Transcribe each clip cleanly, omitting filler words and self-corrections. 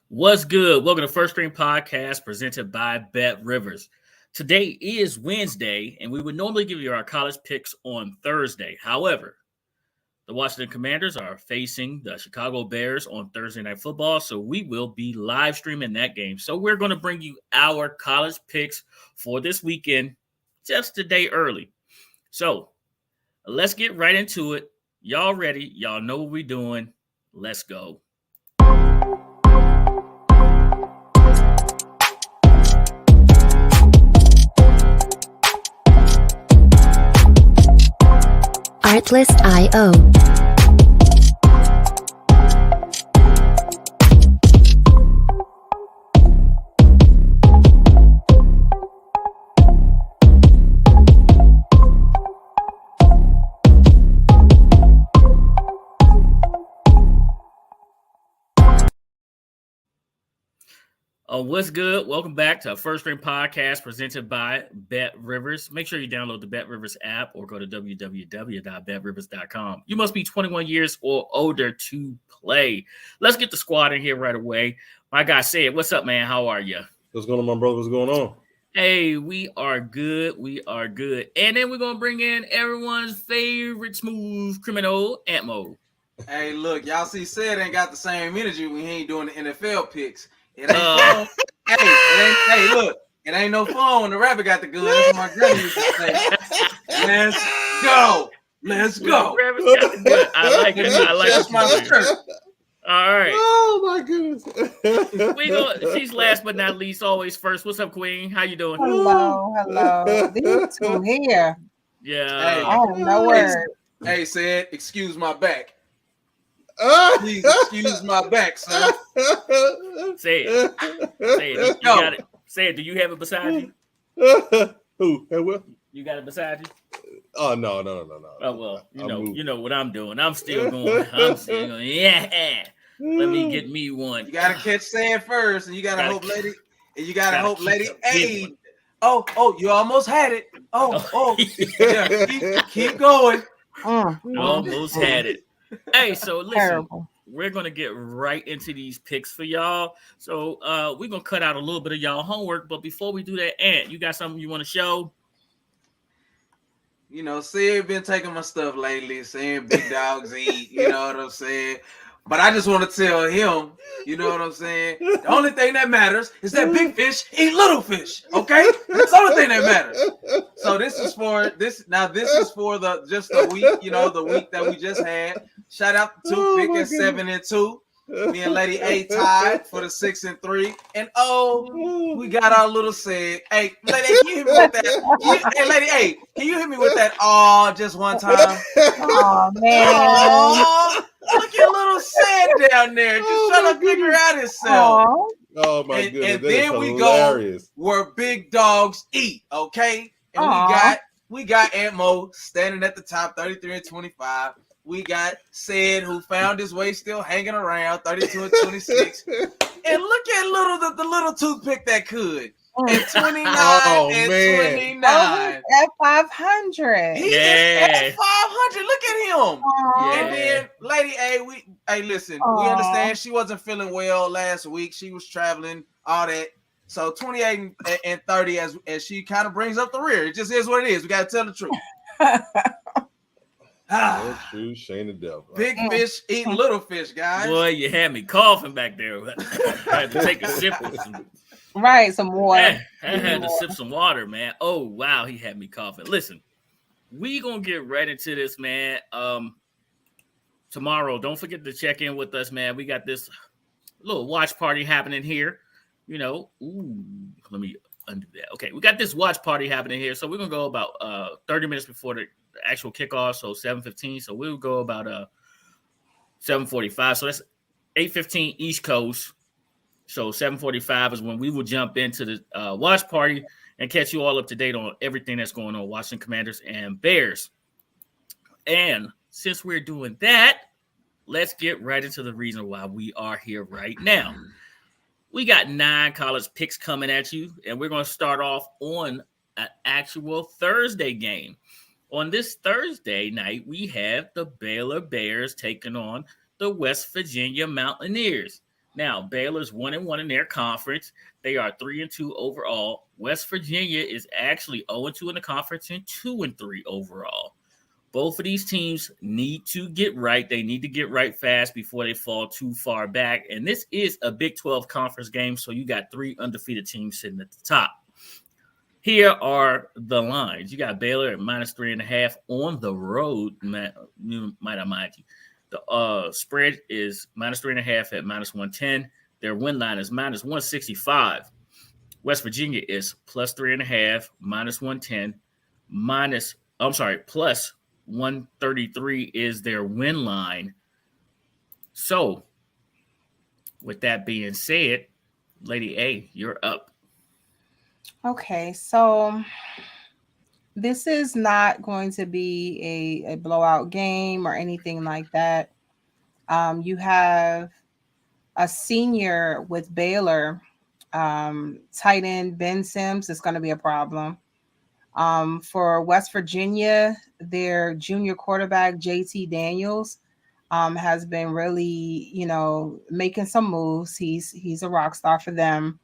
What's good? Welcome to First String Podcast presented by Bet Rivers. Today is Wednesday, and we would normally give you our college picks on Thursday. However, the Washington Commanders are facing the Chicago Bears on Thursday Night Football, so we will be live streaming that game. So we're going to bring you our college picks for this weekend just a day early. So let's get right into it. Y'all ready? Y'all know what we're doing. Let's go. Artlist.io. What's good? Welcome back to our First String Podcast presented by Bet Rivers. Make sure you download the Bet Rivers app or go to www.betrivers.com. You must be 21 years or older to play. Let's get the squad in here right away. My guy said, what's up, man? How are you? What's going on, my brother? What's going on? Hey, we are good. We are good. And then we're going to bring in everyone's favorite smooth criminal, AntMoe. Hey, look, y'all see Sid ain't got the same energy when he ain't doing the NFL picks. It ain't fun. Hey, look, it ain't no fun when the rabbit got the gun. That's what my granny used to say. Let's go. Let's go. I like it. I like That's my skirt. All right. Oh my goodness. She's last but not least, always first. What's up, Queen? How you doing? Hello. These two here. Yeah. Hey. Oh, no word. Hey, Sid, excuse my back. Please excuse my back, sir. Say it. You got it. Say it. Do you have it beside you? Who? Hey, Will? You got it beside you? Oh no. Oh well, you know what I'm doing. I'm still going. Yeah. Let me get me one. You gotta catch Sid first, and you gotta hope Lady. And you gotta hope Lady A. Oh, you almost had it. Oh. Yeah, keep going. Almost had it. Hey, so listen, Terrible. We're going to get right into these picks for y'all. So we're going to cut out a little bit of y'all homework. But before we do that, Ant, you got something you want to show? You know, Sid been taking my stuff lately, saying big dogs eat, you know what I'm saying? But I just want to tell him, you know what I'm saying? The only thing that matters is that big fish eat little fish, okay? That's the only thing that matters. So this is for the week, you know, the week that we just had. Shout out to Pick at 7-2. Me and Lady A tied for the 6-3. And we got our little Sid. Hey, Lady A, can you hit me with that? Hey, Lady A, can you hit me with that just one time? Oh, man. Look at little Sid down there, just trying to figure out himself. Oh my goodness. And then we go where big dogs eat, okay? And we got AntMoe standing at the top, 33-25. We got Sid, who found his way still hanging around, 32-26. And look at the little toothpick that could. At 29 and 29. At 500. He is at 500. Look at him. Aww. And then Lady A, listen, we understand she wasn't feeling well last week. She was traveling, all that. So 28 and 30 as she kind of brings up the rear. It just is what it is. We got to tell the truth. True, Shane the devil. Big fish eating little fish, guys. Boy, you had me coughing back there. I had to take a sip of some. Right, some water. I had to sip some water, man. Oh, wow, he had me coughing. Listen, we going to get right into this, man. Tomorrow, don't forget to check in with us, man. We got this little watch party happening here. You know, let me undo that. Okay, we got this watch party happening here. So we're going to go about 30 minutes before the actual kickoff, so 7:15. So we'll go about 7:45. So that's 8:15 East Coast. So 7:45 is when we will jump into the watch party and catch you all up to date on everything that's going on Washington Commanders and Bears. And since we're doing that, let's get right into the reason why we are here right now. We got 9 college picks coming at you, and we're going to start off on an actual Thursday game. On this Thursday night, we have the Baylor Bears taking on the West Virginia Mountaineers. Now, Baylor's 1-1 in their conference. They are 3-2 overall. West Virginia is actually 0-2 in the conference and 2-3 overall. Both of these teams need to get right. They need to get right fast before they fall too far back. And this is a Big 12 conference game, so you got 3 undefeated teams sitting at the top. Here are the lines. You got Baylor at -3.5 on the road. You might have mind you. The spread is -3.5 at -110. Their win line is -165. West Virginia is +3.5, -110, plus 133 is their win line. So, with that being said, Lady A, you're up. Okay, so this is not going to be a blowout game or anything like that. You have a senior with Baylor, tight end Ben Sims is going to be a problem. For West Virginia, their junior quarterback, JT Daniels, has been really, making some moves. He's a rock star for them.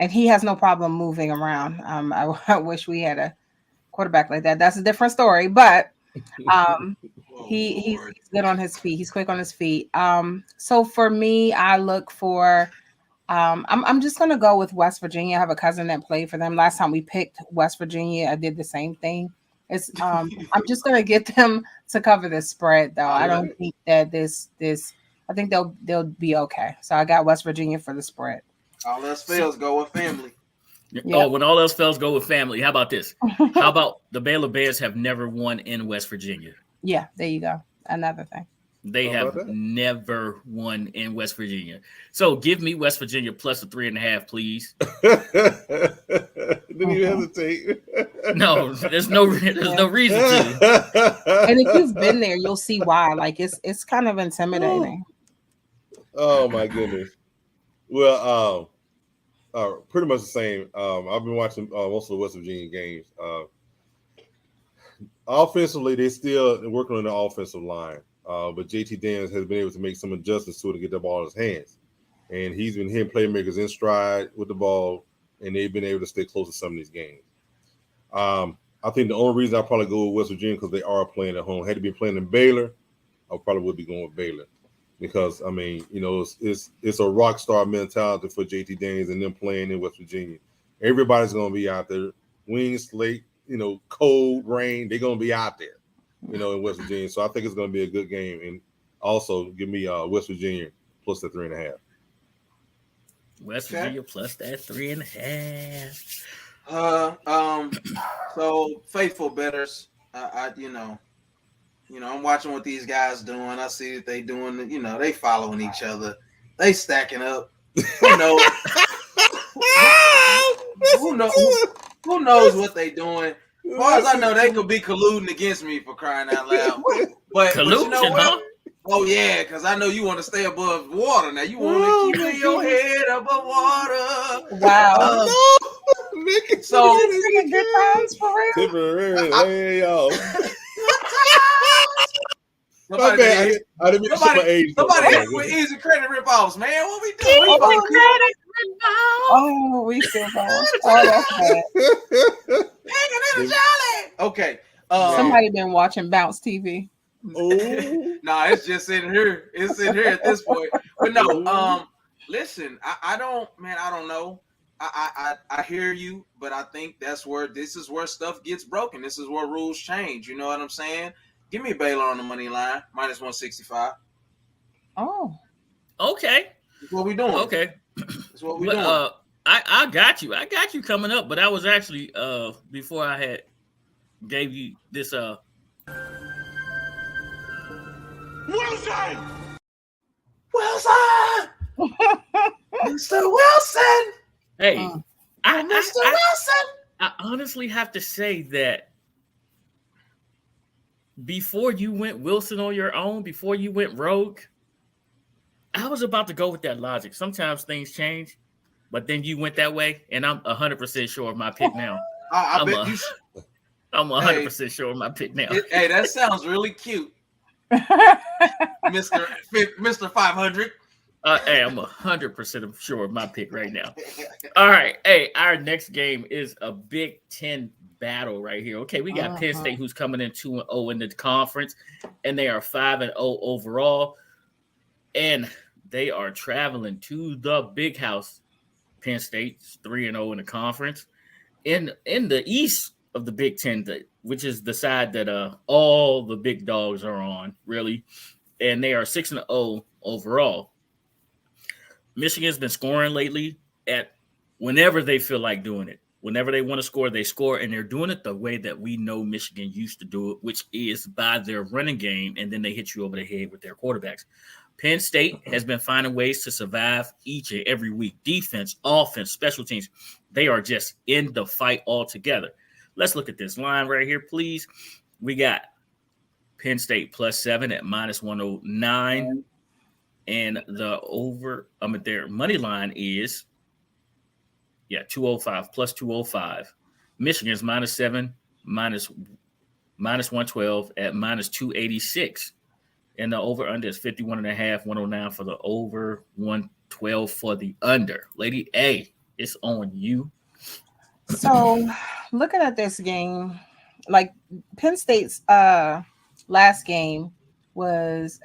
And he has no problem moving around. I wish we had a quarterback like that. That's a different story, but he's good on his feet. He's quick on his feet. So for me, I look for I'm just gonna go with West Virginia. I have a cousin that played for them. Last time we picked West Virginia, I did the same thing. It's I'm just gonna get them to cover the spread though. I don't think that this I think they'll be okay. So I got West Virginia for the spread. All else fails, go with family. Yep. Oh, when all else fails, go with family. How about this? How about the Baylor Bears have never won in West Virginia? Yeah, there you go. Another thing. They have never won in West Virginia. So give me West Virginia plus a 3.5, please. Didn't even hesitate. No, there's no reason to. And if you've been there, you'll see why. Like it's kind of intimidating. Oh my goodness. Well, pretty much the same. I've been watching most of the West Virginia games. Offensively, they're still working on the offensive line. But JT Daniels has been able to make some adjustments to it to get the ball in his hands. And he's been hitting playmakers in stride with the ball, and they've been able to stay close to some of these games. I think the only reason I probably go with West Virginia because they are playing at home. Had to be playing in Baylor, I probably would be going with Baylor. Because, I mean, it's a rock star mentality for JT Daniels and them playing in West Virginia. Everybody's going to be out there. Wind, slate, cold, rain, they're going to be out there, in West Virginia. So I think it's going to be a good game. And also give me West Virginia plus the 3.5. West Virginia plus that 3.5. So faithful bettors, I'm watching what these guys doing. I see that they doing, they following each other. They stacking up. Who knows? Who knows what they doing? As far as I know, they could be colluding against me for crying out loud. But you know what? Huh? Oh, yeah, because I know you want to stay above water. Now, you want to keep your head above water. Wow. So, good times for real. Somebody with easy credit rip-offs, man. What we doing? We still going. Oh, that's bad. Okay. Somebody been watching Bounce TV. Nah, it's just in here. It's in here at this point. But no, listen, I don't know. I hear you, but I think this is where stuff gets broken. This is where rules change. You know what I'm saying? Give me Baylor on the money line, minus 165. Oh. Okay. That's what we doing. Okay. That's what we doing. I got you. I got you coming up, but I was actually before I had gave you this Wilson! Mr. Wilson! Hey, Mr. Wilson! I honestly have to say that before you went Wilson on your own, before you went rogue, I was about to go with that logic. Sometimes things change, but then you went that way, and I'm 100% sure of my pick now. I'm 100% sure of my pick now. Hey, that sounds really cute. Mr. 500. Hey, I'm 100% sure of my pick right now. All right. Hey, our next game is a Big Ten battle right here. Okay, we got Penn State, who's coming in 2-0 in the conference, and they are 5-0 overall. And they are traveling to the big house. Penn State's 3-0 in the conference. In the east of the Big Ten, which is the side that all the big dogs are on, really. And they are 6-0 overall. Michigan's been scoring lately at whenever they feel like doing it. Whenever they want to score, they score, and they're doing it the way that we know Michigan used to do it, which is by their running game, and then they hit you over the head with their quarterbacks. Penn State has been finding ways to survive each and every week. Defense, offense, special teams, they are just in the fight altogether. Let's look at this line right here, please. We got Penn State +7 at -109. And their money line is, 205 +205. Michigan's -7, -112 at -286. And the over-under is 51.5, 109 for the over, 112 for the under. Lady A, it's on you. So, looking at this game, like Penn State's last game was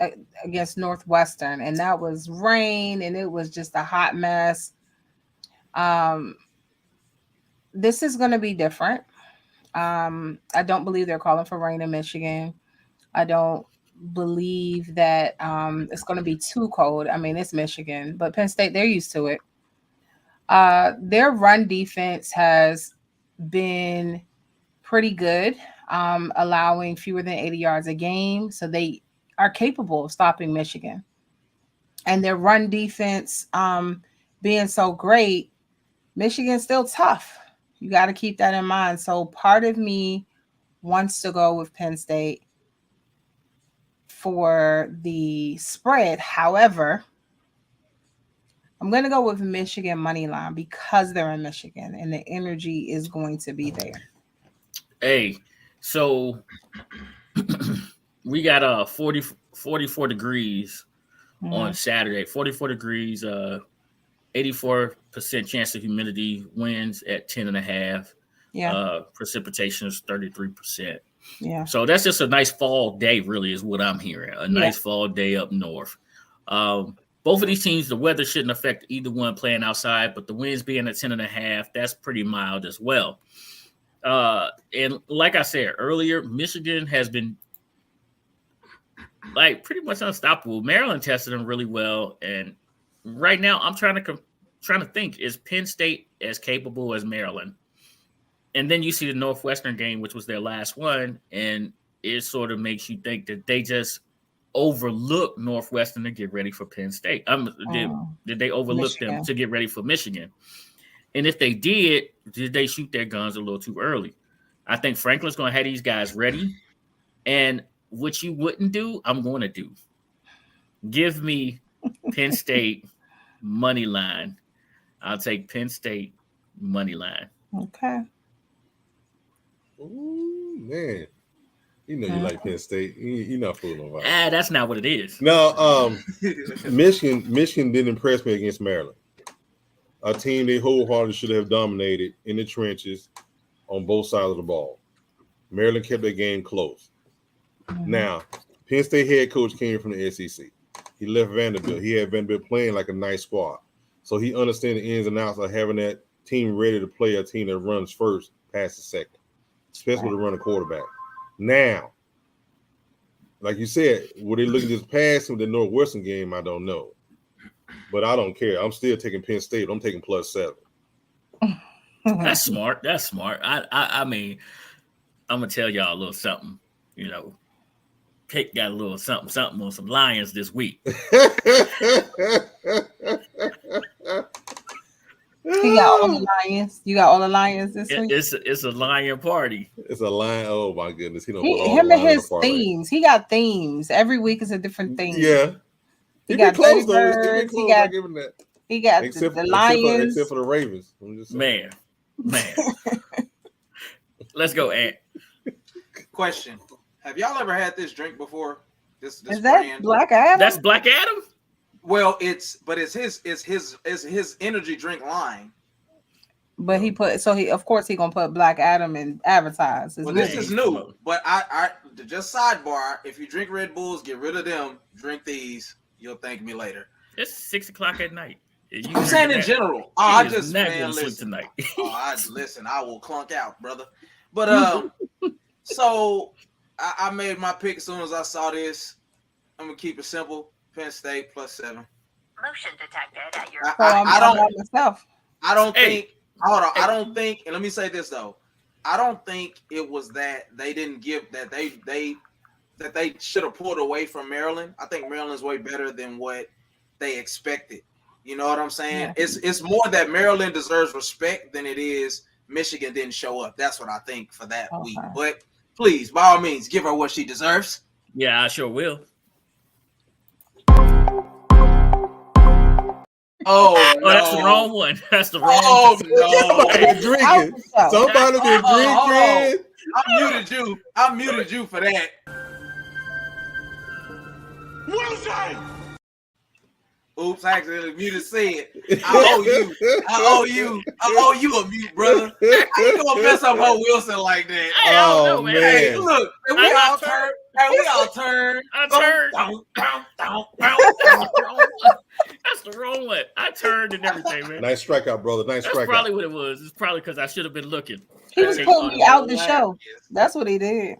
against Northwestern, and that was rain, and it was just a hot mess. This is going to be different. I don't believe they're calling for rain in Michigan. I don't believe that it's going to be too cold. I mean, it's Michigan, but Penn State, they're used to it. Their run defense has been pretty good, allowing fewer than 80 yards a game. So they are capable of stopping Michigan. And their run defense being so great, Michigan's still tough. You got to keep that in mind. So part of me wants to go with Penn State for the spread. However, I'm going to go with Michigan money line because they're in Michigan and the energy is going to be there. Hey, so we got 44 degrees on Saturday. 44 degrees, 84% chance of humidity, winds at 10.5. Yeah. Precipitation is 33%. Yeah. So that's just a nice fall day, really, is what I'm hearing. A nice fall day up north. Both of these teams, the weather shouldn't affect either one playing outside, but the winds being at 10.5, that's pretty mild as well. And like I said earlier, Michigan has been like pretty much unstoppable. Maryland tested them really well, and right now I'm trying to think, is Penn State as capable as Maryland? And then you see the Northwestern game, which was their last one, and it sort of makes you think that they just overlooked Northwestern to get ready for Penn State. Did they overlook them to get ready for Michigan? And if they did they shoot their guns a little too early? I think Franklin's going to have these guys ready. And what you wouldn't do, I'm going to do. Give me Penn State money line. I'll take Penn State money line. Okay. Ooh, man. You know you like Penn State. You're not fooling about it. That's not what it is. No, Michigan didn't impress me against Maryland. A team they wholeheartedly should have dominated in the trenches on both sides of the ball. Maryland kept their game close. Now, Penn State head coach came from the SEC. He left Vanderbilt. He had Vanderbilt playing like a nice squad. So he understands the ins and outs of having that team ready to play a team that runs first, passes second, especially to run a quarterback. Now, like you said, were they looking just past him the Northwestern game? I don't know. But I don't care. I'm still taking Penn State. I'm taking +7. That's smart. That's smart. I mean, I'm going to tell y'all a little something. You know, Pitt got a little something on some Lions this week. You got all the Lions. You got all the Lions this week. It's a Lion party. It's a Lion. Oh my goodness! Him and his themes. He got themes. Every week is a different theme. Yeah, he got close though. Birds, he got that. He got the Lions. Except for the Ravens. Man. Let's go, Ant. Question: have y'all ever had this drink before? This Is brand. that Black Adam? That's Black Adam. Well, it's his energy drink line. But he of course he gonna put Black Adam and advertise. Well, this is new, but I just sidebar. If you drink Red Bulls, get rid of them. Drink these. You'll thank me later. It's 6 o'clock at night. I'm saying in general. I just not going to sleep tonight. I will clunk out, brother. But so I made my pick as soon as I saw this. I'm gonna keep it simple. Penn State +7. Motion detected at your. I don't think. Hold on. Hey. I don't think. And let me say this though. I don't think it was that they didn't give that they should have pulled away from Maryland. I think Maryland's way better than what they expected. You know what I'm saying? Yeah. It's more that Maryland deserves respect than it is Michigan didn't show up. That's what I think for that week. But please, by all means, give her what she deserves. Yeah, I sure will. Oh, no. That's the wrong one. That's the wrong one. Oh, no. Somebody been drinking. Somebody been drinking. I muted you for that. Oops, I accidentally muted said. I owe you a mute, brother. How you gonna mess up her Wilson like that? I don't know, man. Hey, look, and we all turned. I turned. That's the wrong one. I turned and everything, man. Nice strikeout, brother. Nice strikeout. That's probably what it was. It's probably because I should have been looking. He was pulling me out the show. That's what he did.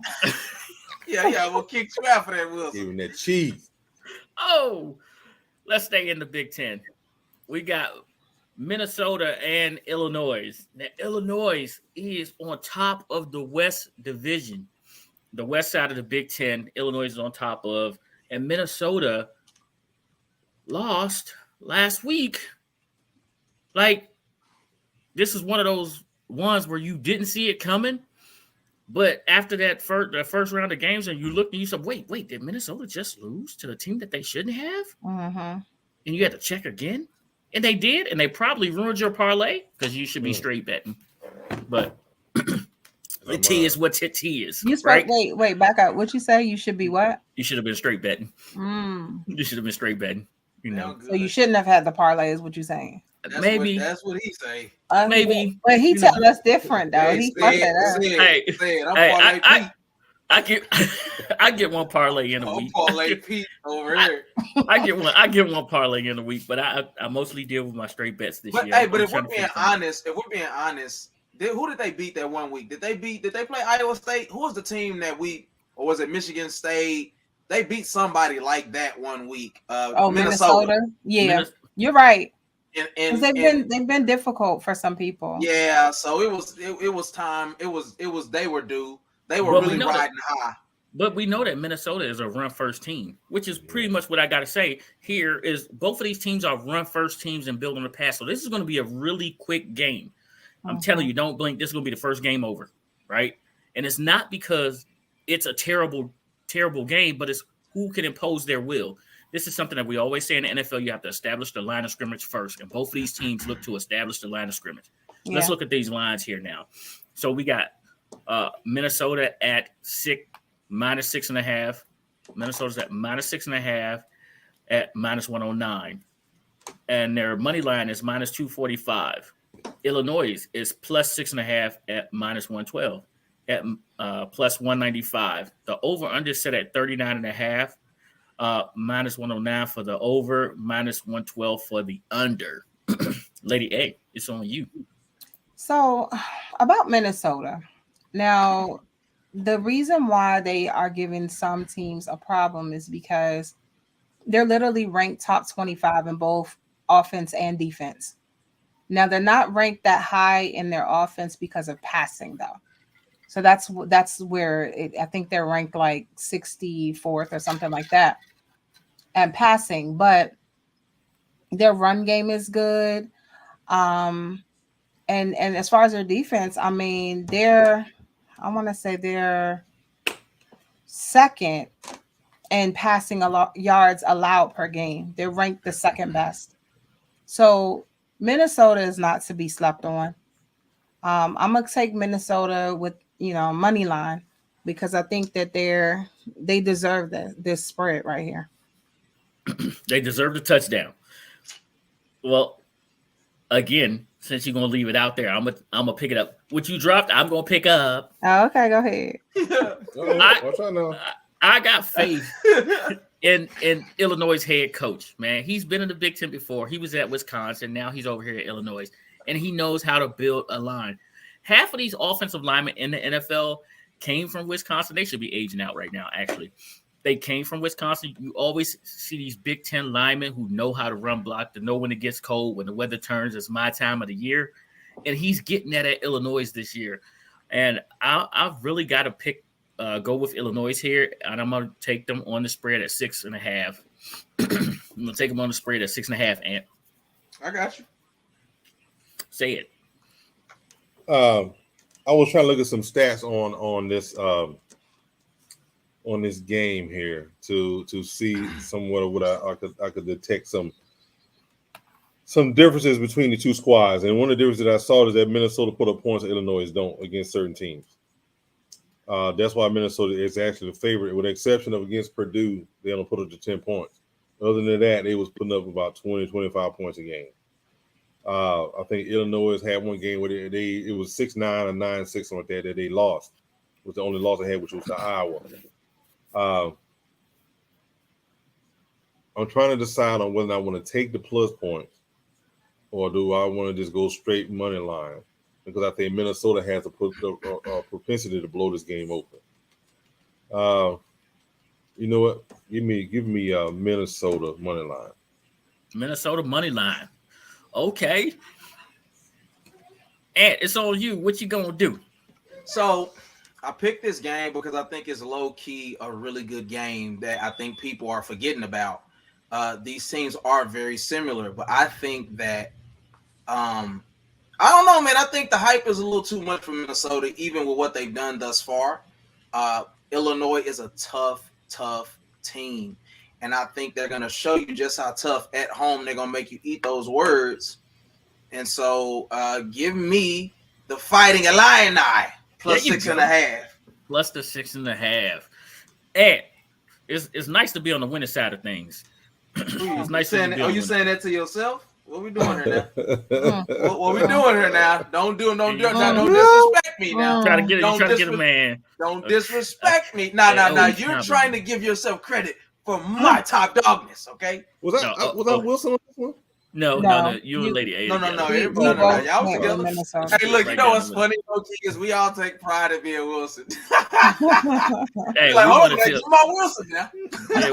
Yeah, we'll kick you out for that, Wilson. Even that cheese. Oh, let's stay in the Big Ten. We got Minnesota and Illinois. Now, Illinois is on top of the West Division. The west side of the Big Ten, Illinois is on top of, and Minnesota lost last week. Like, this is one of those ones where you didn't see it coming, but after that the first round of games, and you looked and you said, wait, did Minnesota just lose to the team that they shouldn't have? Mm-hmm. And you had to check again? And they did, and they probably ruined your parlay because you should be straight betting. But the T is what it is. You right? Wait, back up. What you say? You should be what? You should have been straight betting. You should have been straight betting. You know. So you shouldn't have had the parlay, is what you're saying. Maybe that's what he say. Maybe, but he tell us different though. He I get one parlay in a week. Parlay Pete over here. I get one parlay in a week, but I mostly deal with my straight bets this year. Hey, but if we're being honest, who did they beat that 1 week? Did they play Iowa State? Who was the team that week, or was it Michigan State? They beat somebody like that 1 week. Minnesota. Yeah, you're right. And they've been difficult for some people. Yeah, so it was time. It was they were due. They were really riding high. But we know that Minnesota is a run first team, which is pretty much what I got to say here is both of these teams are run first teams and building the pass. So this is going to be a really quick game. I'm telling you, don't blink. This is going to be the first game over, right? And it's not because it's a terrible, terrible game, but it's who can impose their will. This is something that we always say in the NFL. You have to establish the line of scrimmage first, and both of these teams look to establish the line of scrimmage. So let's look at these lines here now. So we got Minnesota at -6.5. Minnesota's at -6.5 at -109, and their money line is -245. Illinois is +6.5 at -112 at +195. The over/under set at 39.5. -109 for the over, -112 for the under. Lady A, it's on you. So about Minnesota. Now, the reason why they are giving some teams a problem is because they're literally ranked top 25 in both offense and defense. Now, they're not ranked that high in their offense because of passing, though. So that's where I think they're ranked like 64th or something like that at passing. But their run game is good. And as far as their defense, I mean, they're second in passing yards allowed per game. They're ranked the second best. So Minnesota is not to be slept on. I'm gonna take Minnesota with money line, because I think that they deserve this spread right here. They deserve the touchdown. Well, again, since you're gonna leave it out there, I'm gonna pick it up. What you dropped, I'm gonna pick up. Oh, okay, go ahead. I got faith in Illinois' head coach, man. He's been in the Big Ten before. He was at Wisconsin. Now he's over here at Illinois, and he knows how to build a line. Half of these offensive linemen in the NFL came from Wisconsin. They should be aging out right now, actually. They came from Wisconsin. You always see these Big Ten linemen who know how to run block, to know when it gets cold, when the weather turns. It's my time of the year. And he's getting that at Illinois this year. And I've really got to go with Illinois here, and I'm going to take them on the spread at 6.5. I'm going to take them on the spread at 6.5, Ant. I got you. Say it. I was trying to look at some stats on this game here to see somewhat of what I could detect some differences between the two squads. And one of the differences that I saw is that Minnesota put up points that Illinois don't against certain teams. That's why Minnesota is actually the favorite, with the exception of against Purdue. They only put up to 10 points. Other than that, they was putting up about 20, 25 points a game. I think Illinois had one game where it was 6-9 or 9-6, something like that they lost. It was the only loss they had, which was to Iowa. I'm trying to decide on whether I want to take the plus points or do I want to just go straight money line, because I think Minnesota has a propensity to blow this game open. You know what? Give me Minnesota money line. Minnesota money line. Okay. Ant, it's on you. What you gonna do? So I picked this game because I think it's low-key a really good game that I think people are forgetting about. These teams are very similar, but I think that I don't know, man. I think the hype is a little too much for Minnesota, even with what they've done thus far. Illinois is a tough team, and I think they're going to show you just how tough at home. They're going to make you eat those words. And so give me the Fighting Illini plus 6.5. Plus the 6.5. And it's nice to be on the winning side of things. It's nice to be you saying that to yourself? What we doing here now? what we doing here now? Don't disrespect me now. Try to get a man. Don't disrespect me. Now. You're trying to give yourself credit for my top dogness, okay? Was that Wilson on this one? No. You and Lady A. No. Y'all was together. Hey, look, you know what's funny, is we all take pride in being Wilson. Hey, like, hold on, you my Wilson now. Hey,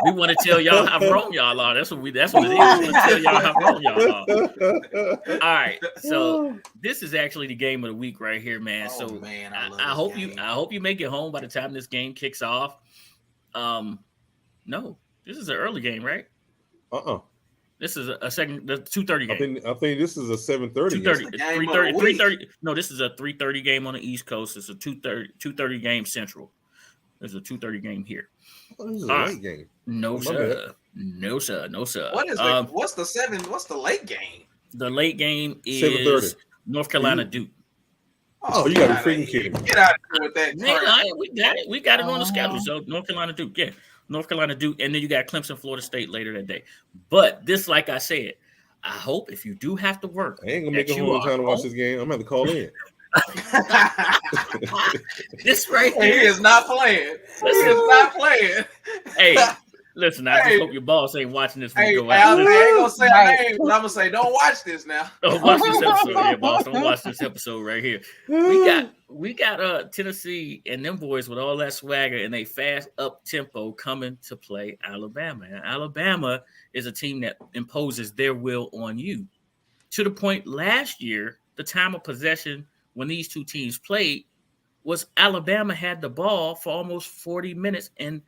we want to tell y'all how wrong y'all are. That's what it is. We want to tell y'all how wrong y'all are. All right, so this is actually the game of the week right here, man. Man, I hope you make it home by the time this game kicks off. No, this is an early game, right? This is a second, the 2:30 game. I think this is a 7:30. 2:30, 3:30. No, this is a 3:30 game on the East Coast. It's a 2:30 game Central. There's a 2:30 game here. This is a late game. No, sir. No, sir. What is what's the late game? The late game is 7:30. North Carolina Duke. Oh, you gotta be freaking kidding me. Get out of here with that. Man, we got it. We got it on the schedule. So North Carolina Duke, yeah. North Carolina Duke, and then you got Clemson, Florida State later that day. But this, like I said, I hope if you do have to work, I ain't gonna make it home in time to watch this game. I'm gonna have to call in. This right here, he is not playing. He is not playing. Hey, listen, I just hope your boss ain't watching this when you go out. out. I ain't gonna say her name, but I'm gonna say, don't watch this now. Don't watch this episode, yeah, boss. Don't watch this episode right here. We got Tennessee and them boys with all that swagger and they fast up tempo coming to play Alabama. And Alabama is a team that imposes their will on you. To the point last year, the time of possession when these two teams played was Alabama had the ball for almost 40 minutes and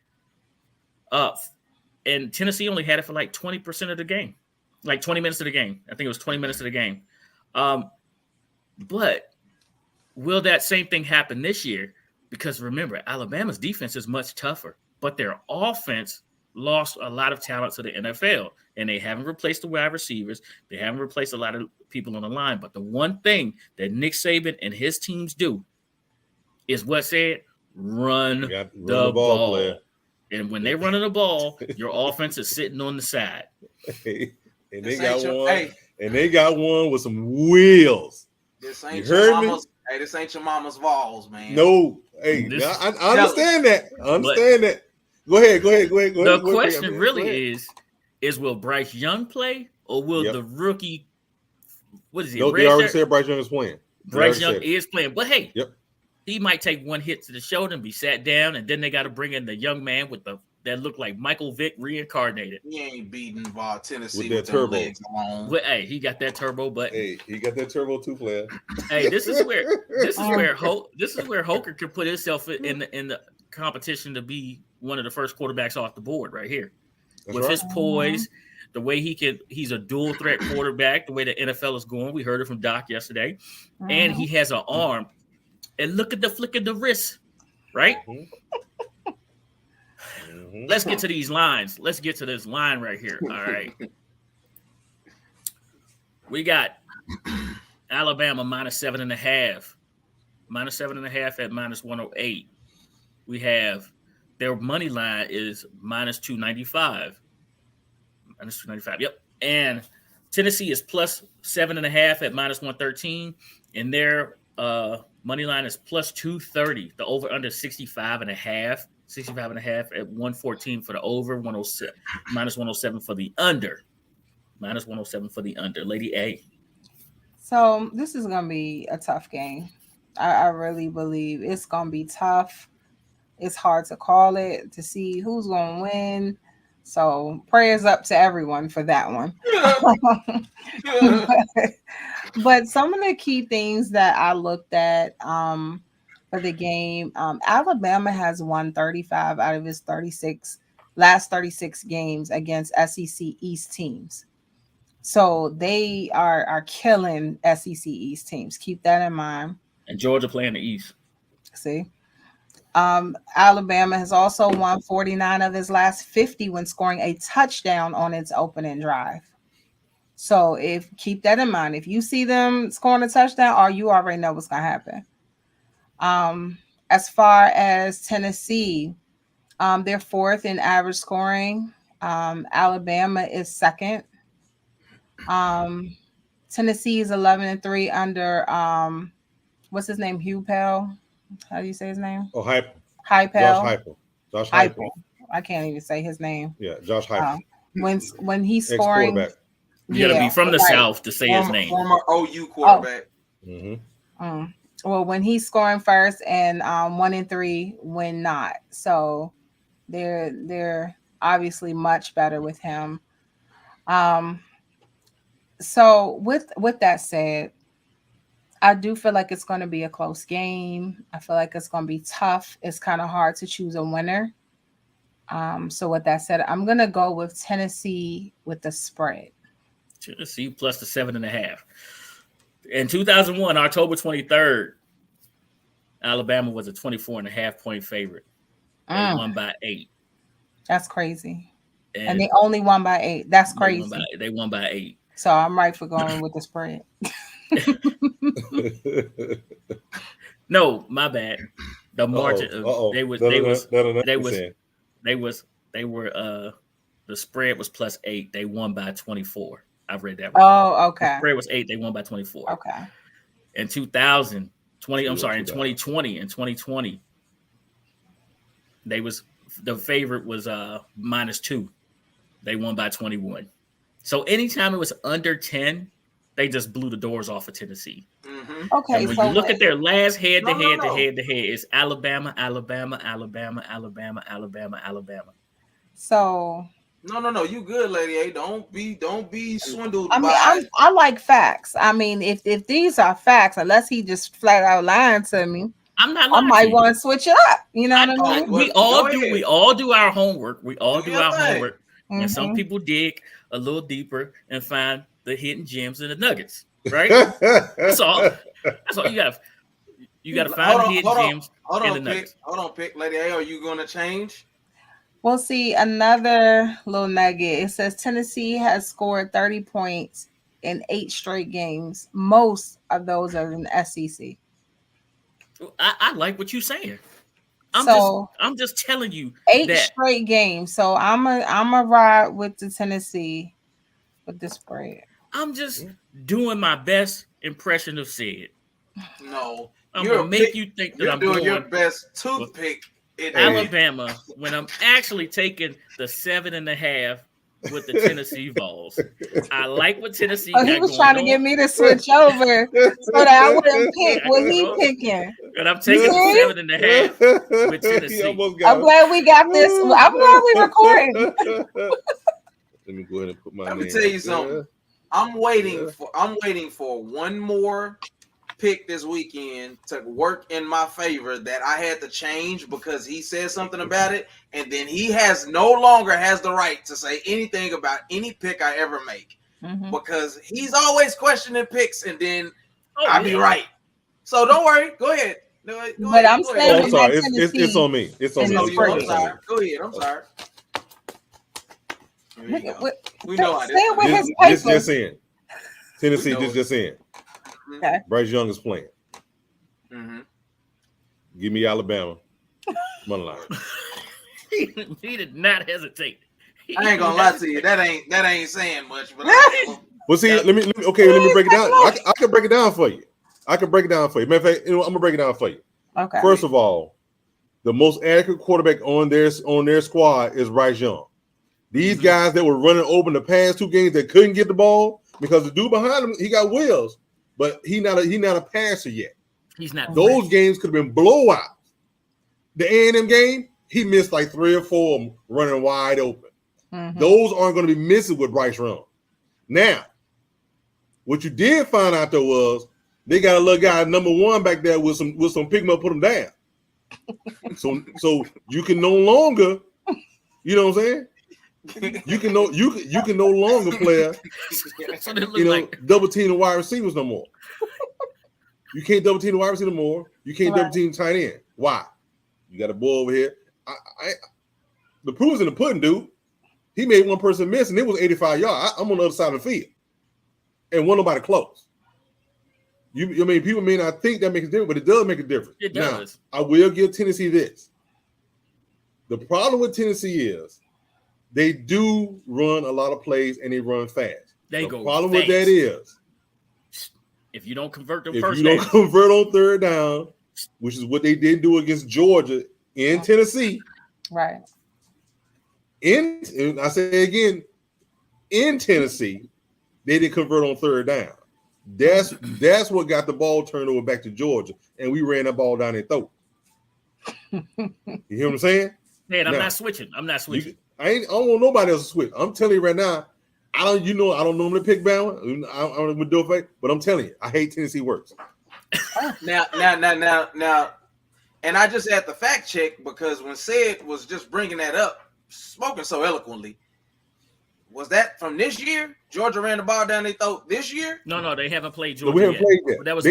Tennessee only had it for like 20% of the game, like 20 minutes of the game. I think it was 20 minutes of the game. But will that same thing happen this year? Because remember, Alabama's defense is much tougher, but their offense lost a lot of talent to the NFL, and they haven't replaced the wide receivers. They haven't replaced a lot of people on the line. But the one thing that Nick Saban and his teams do is what said, run the ball. And when they're running the ball, your offense is sitting on the side. And they got one. And they got one with some wheels. This ain't your mama's. Hey, this ain't your mama's Vols, man. No. Hey, I understand that. I understand that. Go ahead. The question really is will Bryce Young play or will the rookie? What is he? No, they already said Bryce Young is playing. Bryce Young is playing, but hey, he might take one hit to the shoulder and be sat down, and then they got to bring in the young man with that looked like Michael Vick reincarnated. He ain't beating Tennessee with that turbo. Legs alone. But hey, he got that turbo button. Hey, he got that turbo too, player. Hey, this is where Hoker can put himself in the competition to be one of the first quarterbacks off the board right here. That's with right. his poise, the way he's a dual threat quarterback, the way the NFL is going. We heard it from Doc yesterday. And he has an arm. And look at the flick of the wrist, right? Let's get to these lines. Let's get to this line right here. All right. We got Alabama -7.5. -7.5 at -108. We have their money line is -295. -295. Yep. And Tennessee is +7.5 at -113. And their money line is +230. The over under 65.5. 65.5 at 114 for the over, 107 -107 for the under. -107 for the under. Lady A. So this is gonna be a tough game. I really believe it's gonna be tough. It's hard to call it, to see who's gonna win. So prayers up to everyone for that one. But some of the key things that I looked at for the game, Alabama has won 35 out of his last 36 games against SEC East teams. So they are killing SEC East teams. Keep that in mind. And Georgia playing the East. See? Alabama has also won 49 of his last 50 when scoring a touchdown on its opening drive. So keep that in mind. If you see them scoring a touchdown, or you already know what's going to happen. As far as Tennessee, they're fourth in average scoring. Alabama is second. Tennessee is 11-3 under what's his name? Hugh Pell. How do you say his name? Oh, Heupel. Josh Heupel. I can't even say his name. Yeah, Josh Heupel. When he's scoring, you got to be from the South to say his name. Former OU quarterback. Well, when he's scoring first and 1-3 when not. So they're obviously much better with him. So with that said, I do feel like it's going to be a close game. I feel like it's going to be tough. It's kind of hard to choose a winner. So with that said, I'm going to go with Tennessee with the spread. Tennessee plus the 7.5. In 2001, October 23rd, Alabama was a 24.5 point favorite. They won by 8. That's crazy. And they only won by 8. That's crazy. They won by 8. So I'm right for going with the spread. No, my bad. The margin the spread was +8. They won by 24. I've read that. Oh, okay. The spread was 8. They won by 24. Okay. In 2020, the favorite was -2. They won by 21. So anytime it was under 10, they just blew the doors off of Tennessee. Mm-hmm. Okay. And when you look at their last head-to-head, it's Alabama. So No. You good, Lady A. Don't be swindled. I mean, I like facts. I mean, if these are facts, unless he just flat out lying to me, I'm not. I might want to switch it up. You know what I mean? We all do our homework. We all do our homework. Mm-hmm. And some people dig a little deeper and find the hidden gems and the nuggets. Right? That's all. That's all you got. You got to find the hidden gems and the nuggets. Hold on, pick. Lady A, are you going to change? We'll see. Another little nugget. It says Tennessee has scored 30 points in 8 straight games. Most of those are in the SEC. I like what you're saying. I'm just telling you 8 that straight games. So I'm a ride with the Tennessee with the spread. I'm just doing my best impression of Sid. No, I'm gonna make you think that you're I'm doing your going best toothpick. Alabama when I'm actually taking the 7.5 with the Tennessee Vols. I like what Tennessee got He was going trying to on. get me to switch over so that I wouldn't pick what he picking. And I'm taking the 7.5 with Tennessee. I'm glad we got this. I'm glad we recording. Let me go ahead and put my. Let me tell you something. I'm waiting for one more pick this weekend to work in my favor that I had to change because he said something about it, and then he no longer has the right to say anything about any pick I ever make because he's always questioning picks, and then I'll be right. So don't worry. Go ahead. But I'm saying, I'm sorry. It's on me. It's on me. I'm sorry. Go ahead. I'm sorry. We know how this just in. Tennessee just in. Okay. Bryce Young is playing. Give me Alabama. Money line. He did not hesitate. I ain't gonna lie to you. That ain't saying much. But well, see, let me break it down. I can break it down for you. Matter of fact, I'm gonna break it down for you. Okay. First of all, the most accurate quarterback on their squad is Bryce Young. These guys that were running open the past 2 games that couldn't get the ball because the dude behind him, he got wheels, but he not a passer yet. He's not. Those games could have been blowouts. The A&M game, he missed like 3 or 4 of them running wide open. Those aren't going to be missing with Bryce Young. Now, what you did find out though was they got a little guy number 1 back there with some pick him up, put him down. So you can no longer, you know what I'm saying? You can no longer play double team the wide receivers no more. You can't double team the wide receiver no more. You can't double team the tight end. Why? You got a boy over here. The proof's in the pudding, dude. He made one person miss, and it was 85 yards. I'm on the other side of the field, and wasn't nobody close. I mean, people may not think that makes a difference, but it does make a difference. It does. Now, I will give Tennessee this. The problem with Tennessee is they do run a lot of plays and they run fast. The problem with that is if you don't convert them if first you don't convert on third down, which is what they didn't do against Georgia in Tennessee. Right. And I say again, in Tennessee, they didn't convert on third down. That's what got the ball turned over back to Georgia, and we ran that ball down their throat. You hear what I'm saying? Man, I'm not switching. I don't want nobody else to switch. I'm telling you right now, I don't normally pick Bama. I don't do it, but I'm telling you, I hate Tennessee works. Now, and I just had to fact check because when Sid was just bringing that up, spoken so eloquently, was that from this year? Georgia ran the ball down their throat this year? No, they haven't played Georgia we haven't yet. played yet. That was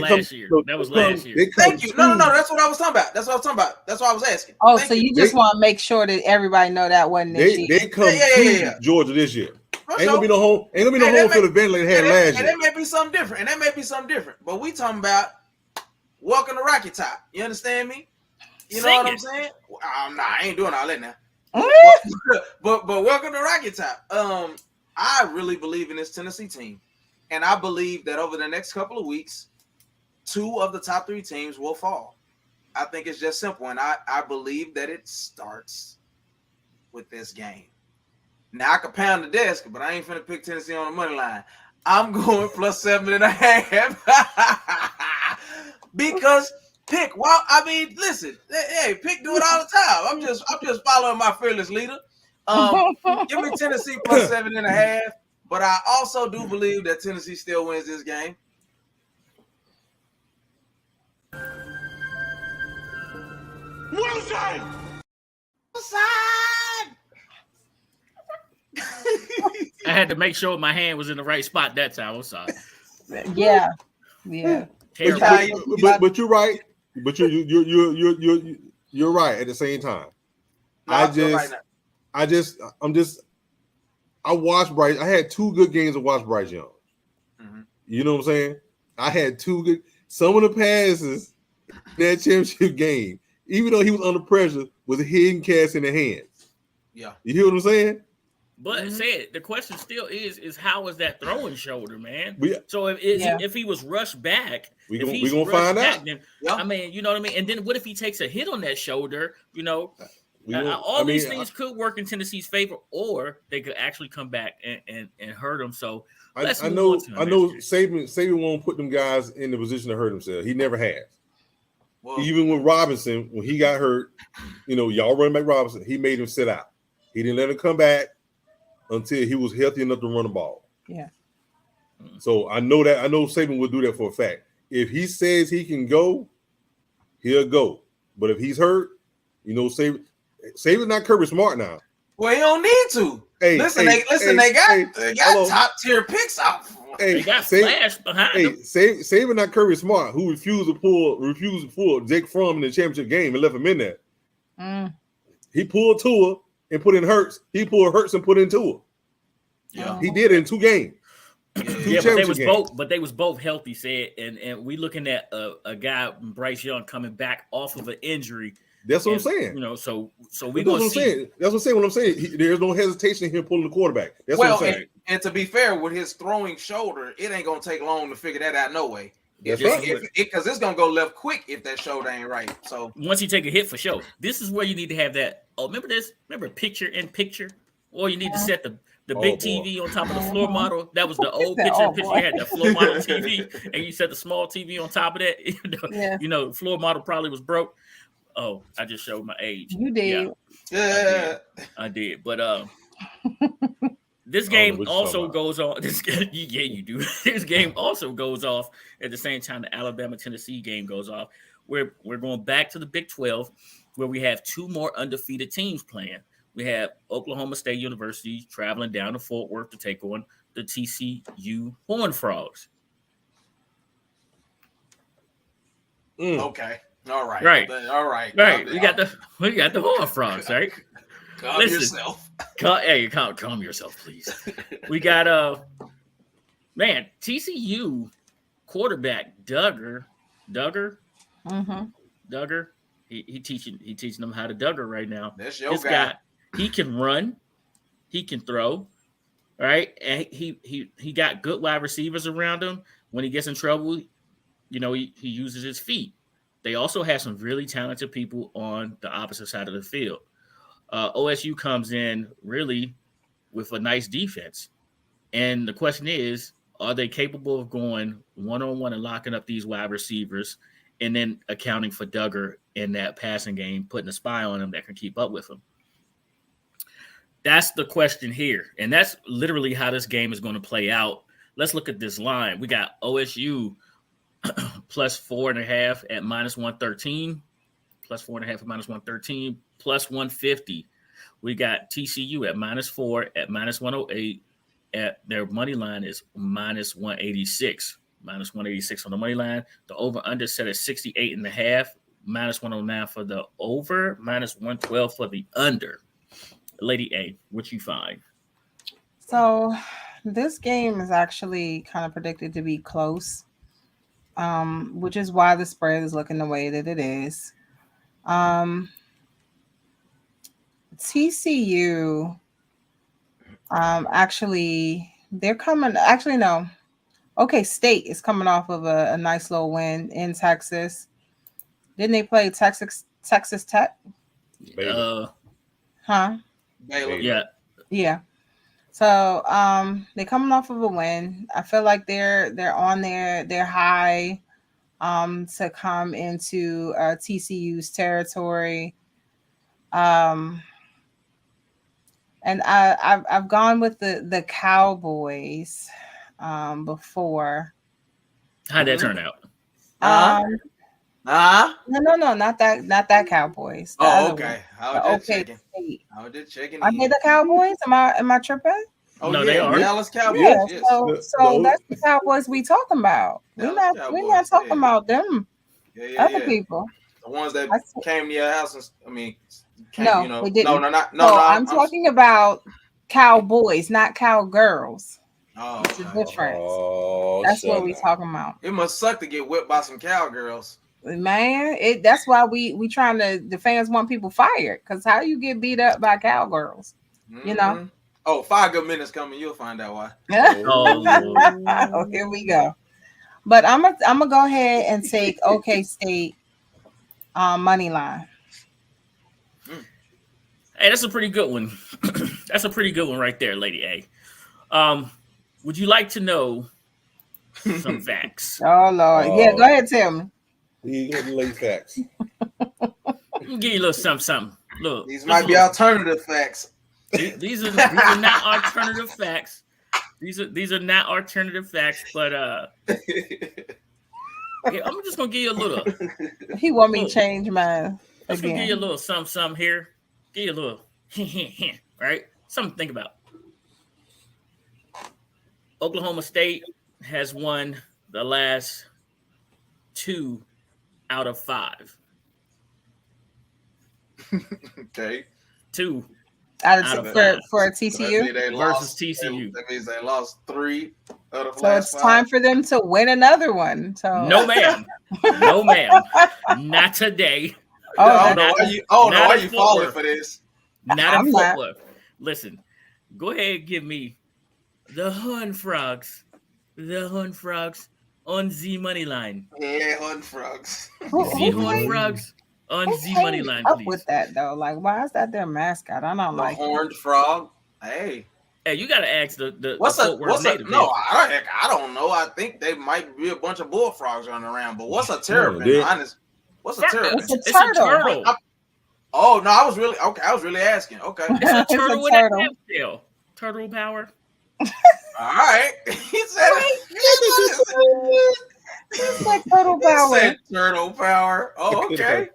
last year. Thank you. No, that's what I was talking about. That's what I was asking. Oh, so you just want to make sure that everybody know that wasn't this year. They come to Georgia this year. Ain't gonna be no home field advantage like they had last year. And that may be something different. But we talking about welcome to Rocky Top. You understand me? You know what I'm saying? I ain't doing all that now. but welcome to Rocky Top. I really believe in this Tennessee team, and I believe that over the next couple of weeks, 2 of the top 3 teams will fall. I think it's just simple, and I believe that it starts with this game. Now I could pound the desk, but I ain't finna pick Tennessee on the money line. I'm going plus 7.5 because Pick. Well, I mean, listen, hey, Pick do it all the time. I'm just following my fearless leader. Give me Tennessee plus 7.5, but I also do believe that Tennessee still wins this game. Wilson! I had to make sure my hand was in the right spot that time. I'm sorry. Yeah. But you're right. But you're right at the same time. I watched Bryce. I had 2 good games to watch Bryce Young. Mm-hmm. You know what I'm saying? I had 2 good. Some of the passes in that championship game, even though he was under pressure, was hitting cats in the hands. Yeah. You hear what I'm saying? But the question still is how is that throwing shoulder, man? We- So if he was rushed back, We if gonna he's find rushed back, out. then Yeah. I mean, you know what I mean. And then what if he takes a hit on that shoulder? You know, these things could work in Tennessee's favor, or they could actually come back and hurt him. So I know Saban won't put them guys in the position to hurt himself. He never has. Well, Even with Robinson, when he got hurt, you know, y'all run back Robinson, he made him sit out. He didn't let him come back until he was healthy enough to run the ball. Yeah. So I know Saban will do that for a fact. If he says he can go, he'll go. But if he's hurt, you know, Saban's not Kirby Smart now. well, he don't need to. They got top tier picks out. they got Flash behind him. Saban not Kirby Smart, who refused to pull Jake Fromm in the championship game and left him in there. Mm. He pulled Tua and put in Hurts. He pulled Hurts and put in Tua. Yeah. He did it in 2 games. Yeah, but they was both healthy, said, and we looking at a guy Bryce Young coming back off of an injury. That's what I'm saying. You know, so we gonna see. That's what I'm saying. What I'm saying, there's no hesitation in him pulling the quarterback. That's what I'm saying. And to be fair, with his throwing shoulder, it ain't gonna take long to figure that out. No way. That's right. Because it's gonna go left quick if that shoulder ain't right. So once you take a hit for sure, this is where you need to have that. Oh, remember this? Remember picture in picture, or you need to set the big TV on top of the floor model. That was the old picture. You had the floor model TV, and you set the small TV on top of that. You know, the floor model probably was broke. Oh, I just showed my age. You did. Yeah. I did. But this game also goes on. You do. This game also goes off at the same time the Alabama-Tennessee game goes off. We're going back to the Big 12, where we have 2 more undefeated teams playing. We have Oklahoma State University traveling down to Fort Worth to take on the TCU Horned Frogs. Okay. All right. Right. We got the Horned Frogs, right? Calm yourself. Calm yourself, please. We got TCU quarterback Duggar. Mm-hmm. Duggar. He teaching them how to Duggar right now. That's your this guy. He can run, he can throw, right? And he got good wide receivers around him. When he gets in trouble, you know, he uses his feet. They also have some really talented people on the opposite side of the field. OSU comes in really with a nice defense. And the question is, are they capable of going one-on-one and locking up these wide receivers and then accounting for Duggar in that passing game, putting a spy on him that can keep up with him? That's the question here. And that's literally how this game is going to play out. Let's look at this line. We got OSU plus 4.5 at minus 113, plus 4.5 at minus 113, plus 150. We got TCU at minus 4 at minus 108. At their money line is minus 186. Minus 186 on the money line. The over-under set at 68.5. Minus 109 for the over. Minus 112 for the under. Lady A, what you find? So this game is actually kind of predicted to be close, which is why the spread is looking the way that it is. TCU, they're coming. Actually, no. Okay, State is coming off of a nice little win in Texas. Didn't they play Texas Tech? Baylor. Baylor. Yeah. So they're coming off of a win. I feel like they're on their high to come into TCU's territory. And I've gone with the Cowboys before. How'd that turn out? No, not that Cowboys. Okay. I was just checking. Are they the Cowboys? Am I tripping? Oh, no, yeah, they are. Dallas Cowboys. Yeah, Yes. so that's the Cowboys we talking about. We're not talking about them. Other people. The ones that came to your house. We didn't. No, I'm talking about Cowboys, not Cowgirls. Oh, it's different. Oh, that's what we talking about. It must suck to get whipped by some cowgirls. Man, that's why we trying to, the fans want people fired, because how you get beat up by cowgirls, you know? Oh, 5 good minutes coming. You'll find out why. Oh, here we go. But I'm gonna go ahead and take OK State money line. Hey, that's a pretty good one. That's a pretty good one right there, Lady A. Would you like to know some facts? Oh Lord, yeah, go ahead, tell me. You get the late facts. Let me give you a little something. Look, These might be alternative facts. These are not alternative facts. These are not alternative facts, but yeah, I'm just gonna give you a little. He want me to change mine I'm just gonna give you a again. little something here. Give you a little right? Something to think about. Oklahoma State has won the last 2 out of 5. Okay. 2 Out of for TCU. versus TCU. That means they lost 3 out of So last it's 5. time for them to win another one. So No, ma'am. No, ma'am. Not today. I Oh, don't know why you falling for this. Not I'm in not. Fort Worth. Listen, go ahead and give me the Horned Frogs. The Horned Frogs on Z money line. Yeah, Hunt Frogs. Z Horned Frogs on who Z came money line, up please. with that though? Like, why is that their mascot? I don't The like it. Horned Frog. Hey. Hey, you gotta ask the What's Fort a Worth native. no? I don't know. I think they might be a bunch of bullfrogs running around. But what's a terrapin? dude. Honest, what's a terrapin? It's a turtle. Oh no, I was really asking. Okay, all It's a It's a turtle with turtle. a half tail. Turtle power. right. He said It's like turtle he power. said turtle power. Oh, okay.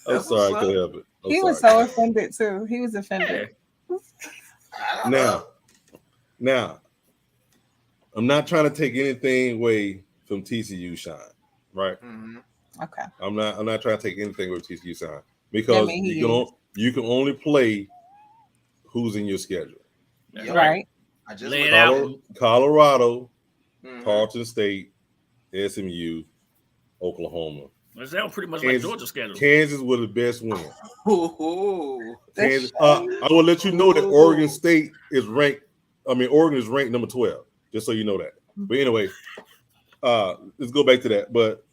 I'm That's sorry, I what's couldn't up. help it. I'm He was sorry. so offended too. He was offended. I don't know. Now, I'm not trying to take anything away from TCU shine, right? Mhm. Okay. I'm not trying to take anything away from TCU shine because mean, he you can only play who's in your schedule. That's Yep. Right. I just Lay it looked- out. Colorado, Mhm. Tarleton State, SMU, Oklahoma. That sounds pretty much like Kansas- Georgia schedule. Kansas was the best win. Ooh. Kansas, I will let you know that Oregon State is ranked. I mean, Oregon is ranked number 12, just so you know that. But anyway, let's go back to that. But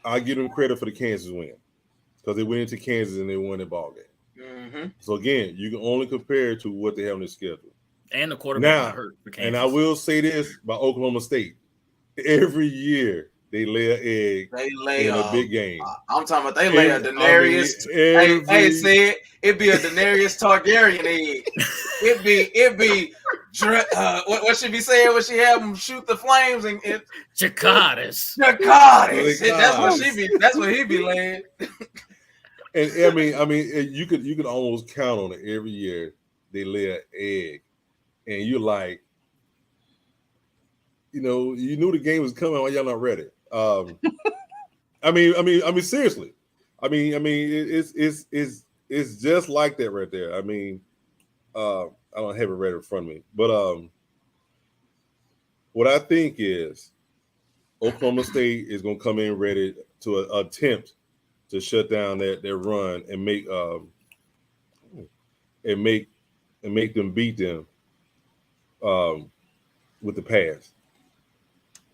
I give them credit for the Kansas win because they went into Kansas and they won the ball game. Mhm. So again, you can only compare to what they have on their schedule. And the quarterback Now, got hurt for Kansas. And I will say this about Oklahoma State: every year they lay an egg They lay in a big game. I'm talking about they lay a Daenerys. Hey, see it? It'd be a Daenerys Targaryen egg. It'd be. What she be saying when she have them shoot the flames and Cicadas. Cicadas. That's what he be laying. And I mean, you could almost count on it every year. They lay an egg, and you're like, you knew the game was coming. Why y'all not ready? I mean, seriously. I mean, it's just like that right there. I mean, I don't have it right in front of me, but what I think is Oklahoma State is going to come in ready to attempt to shut down their run and make them beat them with the pass,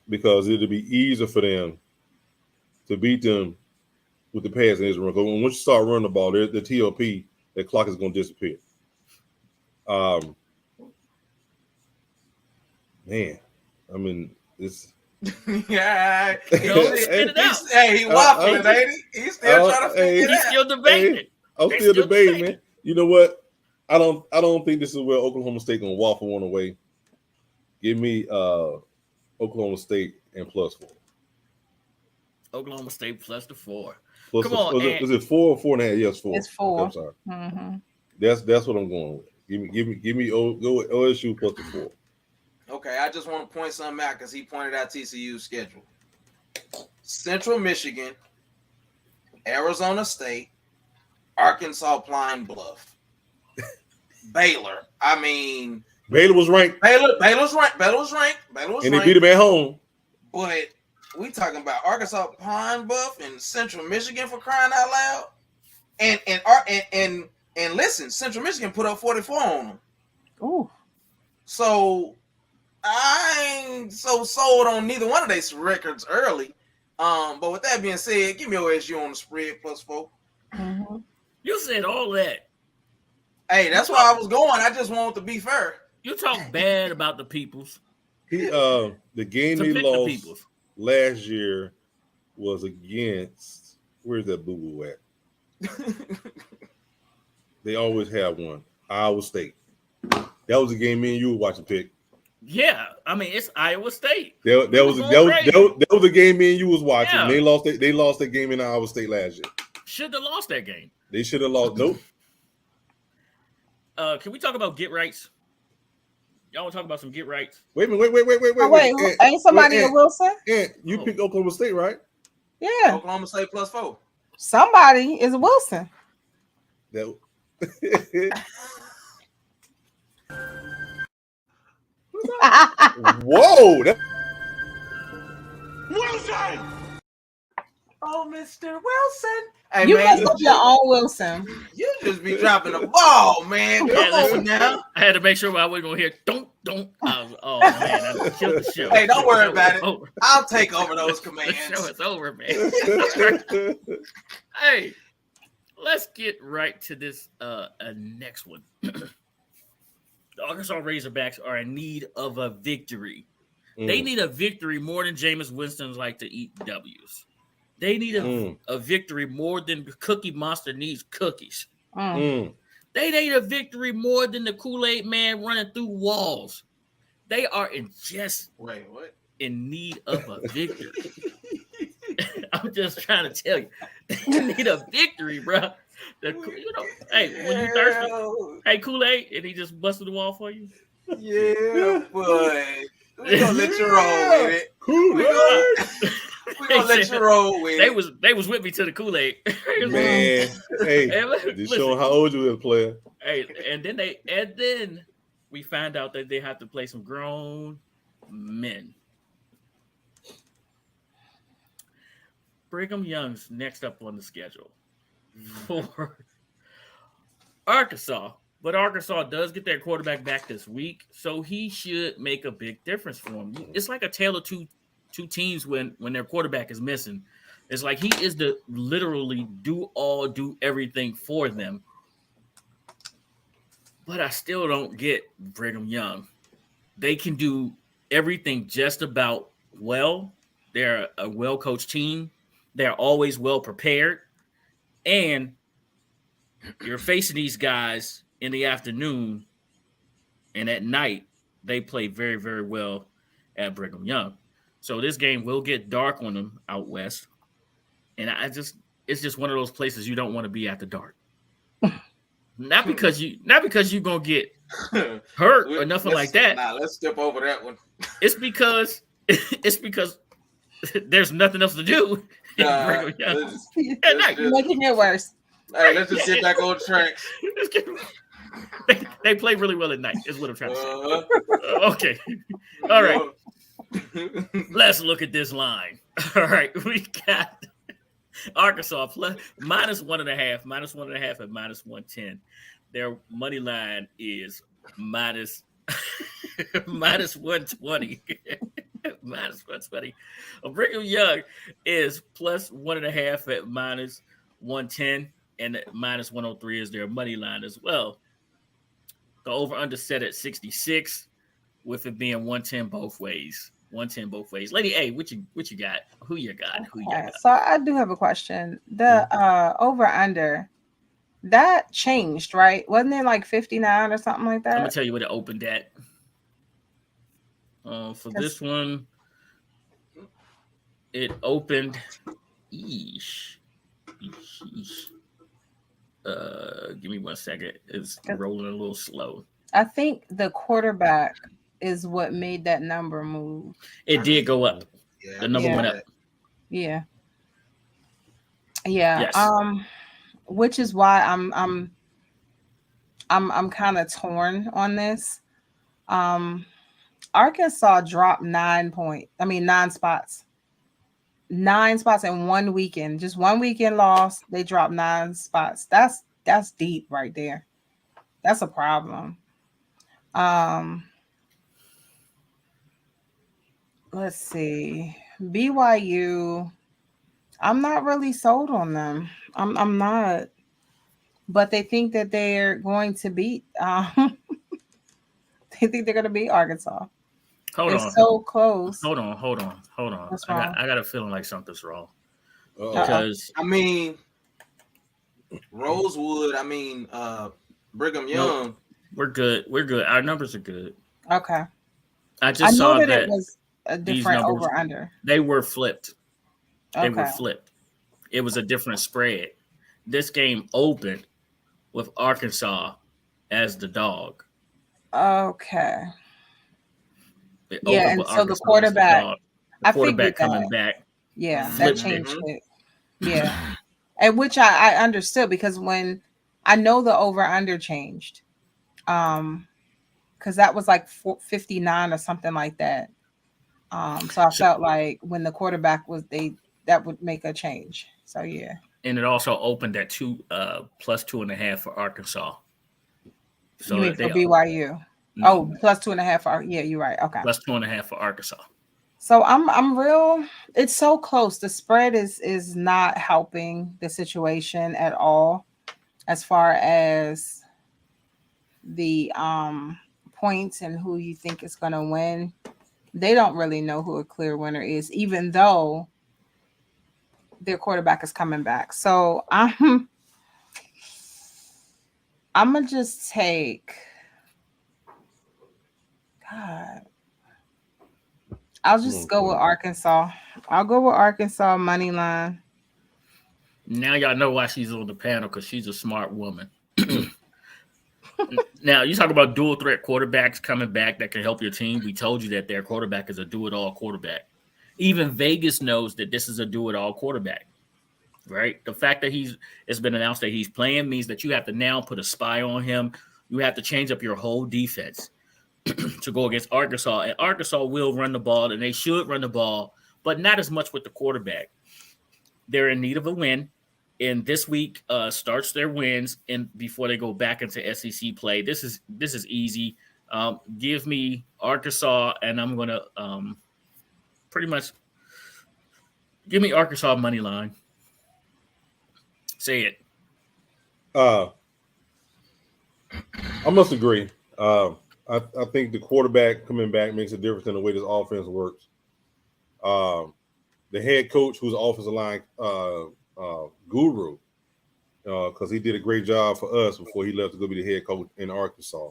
because it'll be easier for them to beat them with the pass and his run. Because once you start running the ball, the TOP, the clock is going to disappear. Man, I mean, it's Yeah. Spit it out. He waffling, ain't he? He's still trying to figure it He's out. still debating it. I'm They still still debating, debating. man. You know what? I don't think this is where Oklahoma State gonna waffle one away. Give me Oklahoma State and +4. Oklahoma State plus the 4. Plus Come the- on, is it 4 or 4.5? Yes, 4. It's 4. Okay, I'm sorry. Mm-hmm. That's what I'm going with. Give me go with OSU plus the 4. Okay, I just want to point something out because he pointed out TCU's schedule. Central Michigan, Arizona State, Arkansas Pine Bluff, Baylor. I mean, Baylor was ranked, Baylor's ranked. and they beat them at home. But We talking about Arkansas, Pine Bluff, and Central Michigan for crying out loud. And listen, Central Michigan put up 44 on them. Ooh. So I ain't so sold on neither one of these records early. But with that being said, give me OSU on the spread +4. Mm-hmm. You said all that. Hey, that's why I was going. I just want to be fair. You talk bad about the peoples. The game To they pick the lost peoples. last year was against, where's that boo-boo at? They always have one. Iowa State. That was a game me and you were watching, Pick. Yeah, I mean it's Iowa State. That was a game me and you was watching. Yeah. They lost that game in Iowa State last year. Should have lost that game. They should have lost. Nope. Can we talk about get rights? Y'all want to talk about some get rights? Wait a minute. Wait. Oh, wait, ain't somebody a Wilson? And you picked Oklahoma State, right? Yeah. Oklahoma State +4. Somebody is a Wilson. That. Whoa! Wilson! Oh, Mr. Wilson. Hey, You man, must have your own Wilson. you just be dropping the ball, man. Come Yeah, listen, on now. I had to make sure I wasn't gonna hear don't. Oh man, I killed the show. Hey, don't worry about it. Over. I'll take over those The commands. show is over, man. Hey, let's get right to this next one. The Arkansas Razorbacks are in need of a victory. They need a victory more than Jameis Winston's like to eat W's. They need a victory more than Cookie Monster needs cookies. They need a victory more than the Kool-Aid man running through walls. They are in need of a victory. I'm just trying to tell you. They need a victory, bro. Hey, when you thirsty, hey, Kool-Aid, and he just busted the wall for you? Yeah, but we're going to let you roll with it. Kool-Aid! We're going to let you roll with it. They was with me to the Kool-Aid. Man, hey, just showing how old you is, player. Hey, and then we find out that they have to play some grown men. Brigham Young's next up on the schedule for Arkansas. But Arkansas does get their quarterback back this week, so he should make a big difference for them. It's like a tale of two teams when their quarterback is missing. It's like he is the literally do everything for them. But I still don't get Brigham Young. They can do everything just about well. They're a well-coached team. They're always well prepared. And you're facing these guys in the afternoon, and at night, they play very, very well at Brigham Young. So this game will get dark on them out west. And it's just one of those places you don't want to be after dark. Not because you're gonna get hurt or nothing like that. Nah, let's step over that one. It's because there's nothing else to do. At night. Making it worse. Hey, let's just get back on track. They play really well at night, is what I'm trying to say. Okay. All right. Let's look at this line. All right. We got Arkansas -1.5 at -110. Their money line is minus 120. -120. Brigham Young is +1.5 at -110, and -103 is their money line as well. The over-under set at 66, with it being 110 both ways. 110 both ways. Lady A, what you got? Who you got? So I do have a question. The over-under, that changed, right? Wasn't it like 59 or something like that? I'm gonna tell you what it opened at. For this one, it opened. Give me 1 second. It's rolling a little slow. I think the quarterback is what made that number move. It did go up. Yeah, the number went up. Yeah. Yes. Which is why I'm kind of torn on this. Arkansas dropped 9 spots. 9 spots in 1 weekend. Just 1 weekend loss. They dropped 9 spots. That's deep right there. That's a problem. Let's see. BYU. I'm not really sold on them. I'm not. But they think that they're going to beat. They think they're going to beat Arkansas. Hold It's on. so close. Hold on. What's I wrong? got a feeling like something's wrong. Uh-oh. Because I mean, Rosewood. I mean, Brigham Young. we're good. Our numbers are good. Okay. I I just know saw that that it was a these different numbers- over under. they were flipped. They were Okay. flipped. It was a different spread. This game opened with Arkansas as the dog. Okay. It Yeah, opened and with so the Arkansas as quarterback- dog. I The quarterback figured that. coming back. Yeah, that Flipped changed it. it. Yeah. And which I understood because when I know the over under changed. Because that was like 59 or something like that. So I felt like when the quarterback was that would make a change. So yeah. And it also opened at plus 2.5 for Arkansas. So You mean for they BYU? Oh, plus 2.5 for yeah, you're right. Okay. plus 2.5 for Arkansas. So I'm real. It's so close. The spread is not helping the situation at all, as far as the points and who you think is going to win. They don't really know who a clear winner is, even though their quarterback is coming back. So I'm gonna just take. God. I'll just go with Arkansas. I'll go with Arkansas money line. Now y'all know why she's on the panel, because she's a smart woman. Now, you talk about dual threat quarterbacks coming back that can help your team. We told you that their quarterback is a do-it-all quarterback. Even Vegas knows that this is a do-it-all quarterback, right? The fact that it's been announced that he's playing means that you have to now put a spy on him. You have to change up your whole defense to go against Arkansas. And Arkansas will run the ball, and they should run the ball, but not as much with the quarterback. They're in need of a win. And this week starts their wins, and before they go back into SEC play, this is easy. Give me Arkansas, and I'm gonna pretty much give me Arkansas money line. Say it. I must agree. I think the quarterback coming back makes a difference in the way this offense works. The head coach, who's offensive line guru, because he did a great job for us before he left to go be the head coach in Arkansas.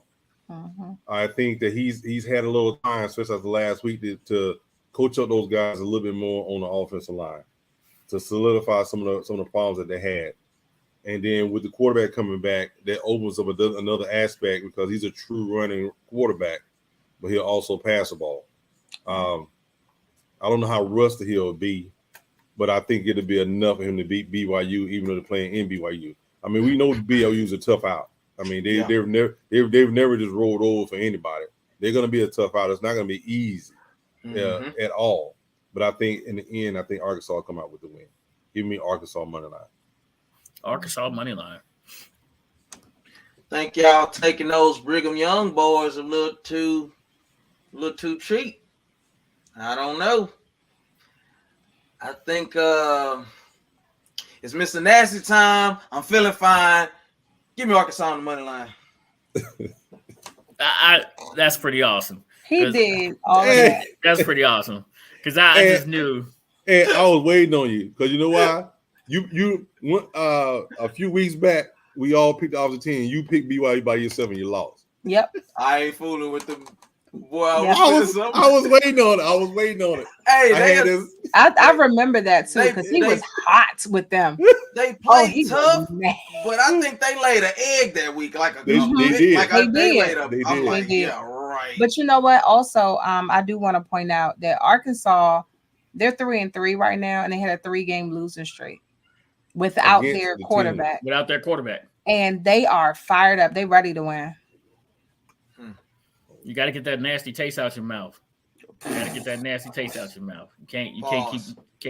Mm-hmm. I think that he's had a little time, especially after last week, to coach up those guys a little bit more on the offensive line to solidify some of the problems that they had. And then with the quarterback coming back, that opens up another aspect, because he's a true running quarterback, but he'll also pass the ball. I don't know how rusty he'll be, but I think it'll be enough for him to beat BYU, even though they're playing in BYU. I mean, we know BYU's a tough out. I mean, they've never just rolled over for anybody. They're going to be a tough out. It's not going to be easy at all. But I think in the end, Arkansas will come out with the win. Give me Arkansas money line. Arkansas money line. Think y'all taking those Brigham Young boys a little too cheap. I don't know. I think it's Mr. Nasty time. I'm feeling fine. Give me Arkansas on the money line. That's pretty awesome. He did all of that. That's pretty awesome, because I just knew. And I was waiting on you, because you know why? You went a few weeks back, we all picked the opposite team. You picked BYU by yourself and you lost. Yep. I ain't fooling with them. Boy, Yeah. I was waiting on it. Hey, I remember that too, because he was hot with them. they Oh, played he tough, was mad. but I think they laid an egg that week. They did. Like They they did. laid a, They I'm did. like, They did. yeah, right. But you know what? Also, I do want to point out that Arkansas, they're 3-3 right now, and they had a 3-game losing streak without Against their the team. quarterback. Without their quarterback, And they are fired up. They ready to win. you got to get that nasty taste out your mouth. You gotta get that nasty taste out your mouth. You can't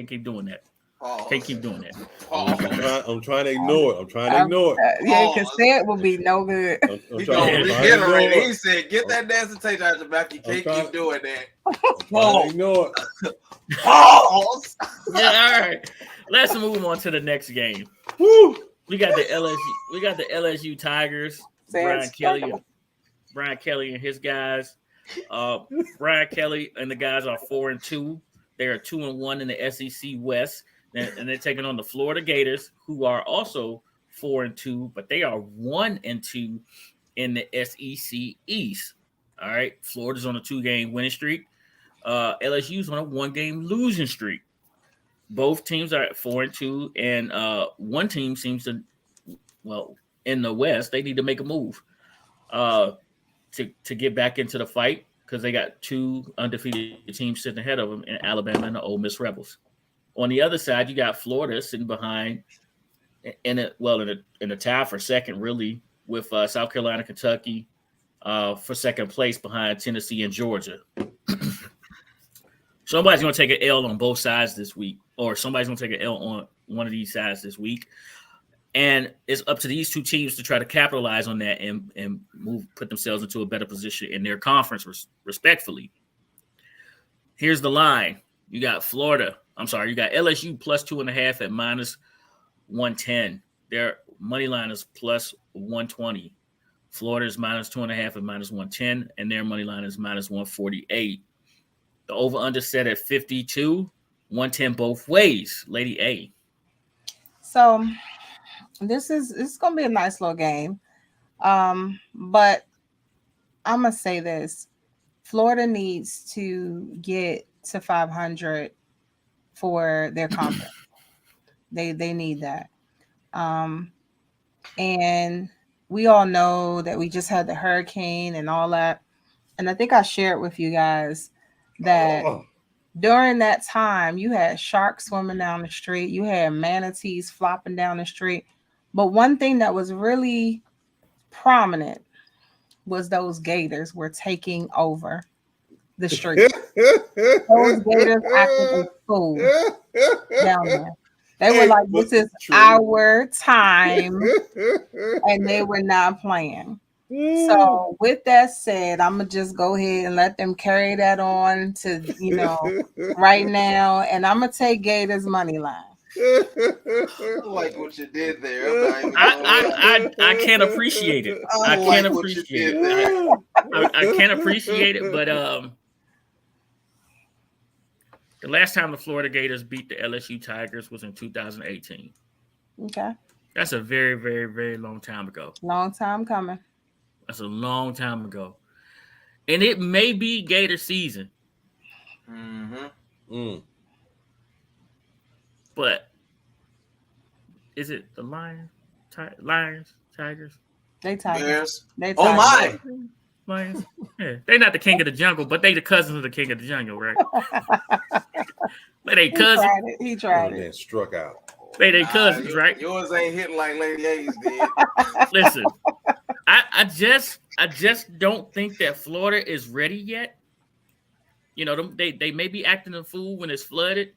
keep doing that. Pause. Can't keep doing that. Pause. I'm trying to ignore it. I'm trying to ignore it. Yeah, consent will be no good. I'm He trying gonna to reiterate ignore it. He it. said, "Get that nasty taste out your mouth. You can't keep doing that." I'm trying to ignore it. Pause. Yeah, all right. Let's move on to the next game. Woo! We got the LSU Tigers. Brian Kelly and his guys. Brian Kelly and the guys are 4-2. They are 2-1 in the SEC West, and they're taking on the Florida Gators, who are also 4-2, but they are 1-2 in the SEC East. All right, Florida's on a 2-game winning streak. LSU's on a 1-game losing streak. Both teams are at 4-2, and one team seems to, in the West, they need to make a move to get back into the fight because they got 2 undefeated teams sitting ahead of them in Alabama and the Ole Miss Rebels. On the other side, you got Florida sitting behind in a tie for second, really, with South Carolina, Kentucky for second place behind Tennessee and Georgia. Somebody's going to take an L on both sides this week, or somebody's going to take an L on one of these sides this week. And it's up to these 2 teams to try to capitalize on that and put themselves into a better position in their conference, respectfully. Here's the line. You got LSU plus 2.5 at minus 110. Their money line is plus 120. Florida's minus 2.5 at minus 110, and their money line is minus 148. The over-under set at 52, 110 both ways. Lady A. So this is going to be a nice little game. But I'm going to say this. Florida needs to get to 500 for their conference. They need that. And we all know that we just had the hurricane and all that. And I think I shared with you guys that during that time, you had sharks swimming down the street. You had manatees flopping down the street. But one thing that was really prominent was those gators were taking over the street. Those gators acted a fool down there. They were like, this is our time. And they were not playing. So with that said, I'm going to just go ahead and let them carry that on to, right now. And I'm going to take Gators money line. I like what you did there. I can't appreciate it. I can't appreciate it. I can't appreciate it, but the last time the Florida Gators beat the LSU Tigers was in 2018. Okay. That's a very, very, very long time ago. Long time coming. That's a long time ago. And it may be Gator season. Mm-hmm. But is it the Lions, Tigers? They Tigers. Bears. They Tigers. Oh, my. Lions? Yeah. They're not the king of the jungle, but they the cousins of the king of the jungle, right? They cousins. He tried it. Man, struck out. They cousins, right? Yours ain't hitting like Lady A's did. Listen, I just don't think that Florida is ready yet. They may be acting a fool when it's flooded,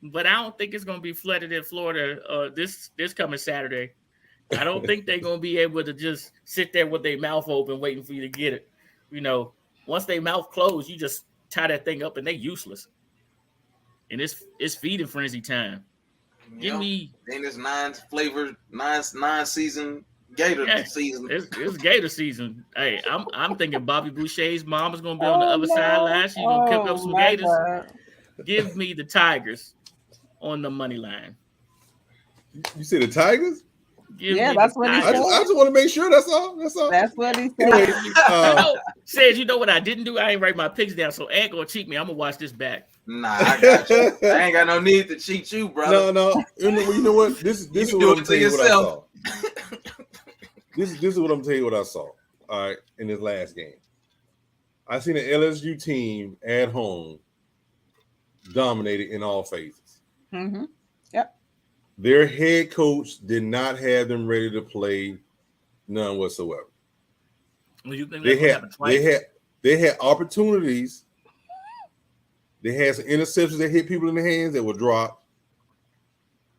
but I don't think it's going to be flooded in Florida this coming Saturday. I don't think they're going to be able to just sit there with their mouth open waiting for you to get it. Once they mouth closed, you just tie that thing up and they're useless. And it's feeding frenzy time. Give me. Then it's 9 season Gator season. It's Gator season. Hey, I'm thinking Bobby Boucher's mom is gonna be on the other sideline. She's gonna pick up some Gators. God. Give me the Tigers on the money line. You say the Tigers? That's what he said. I just want to make sure. That's all. That's what he said. Anyway, Says, you know what I didn't do? I ain't write my picks down, so ain't gonna cheat me. I'm gonna watch this back. Nah, I got you. I ain't got no need to cheat you, brother. No. You know what? This is what I'm telling you what I saw. This is what I'm telling you what I saw. All right, in this last game, I seen an LSU team at home dominated in all phases. Mm-hmm. Yep. Their head coach did not have them ready to play, none whatsoever. Well, you think They had opportunities They had some interceptions that hit people in the hands that were dropped,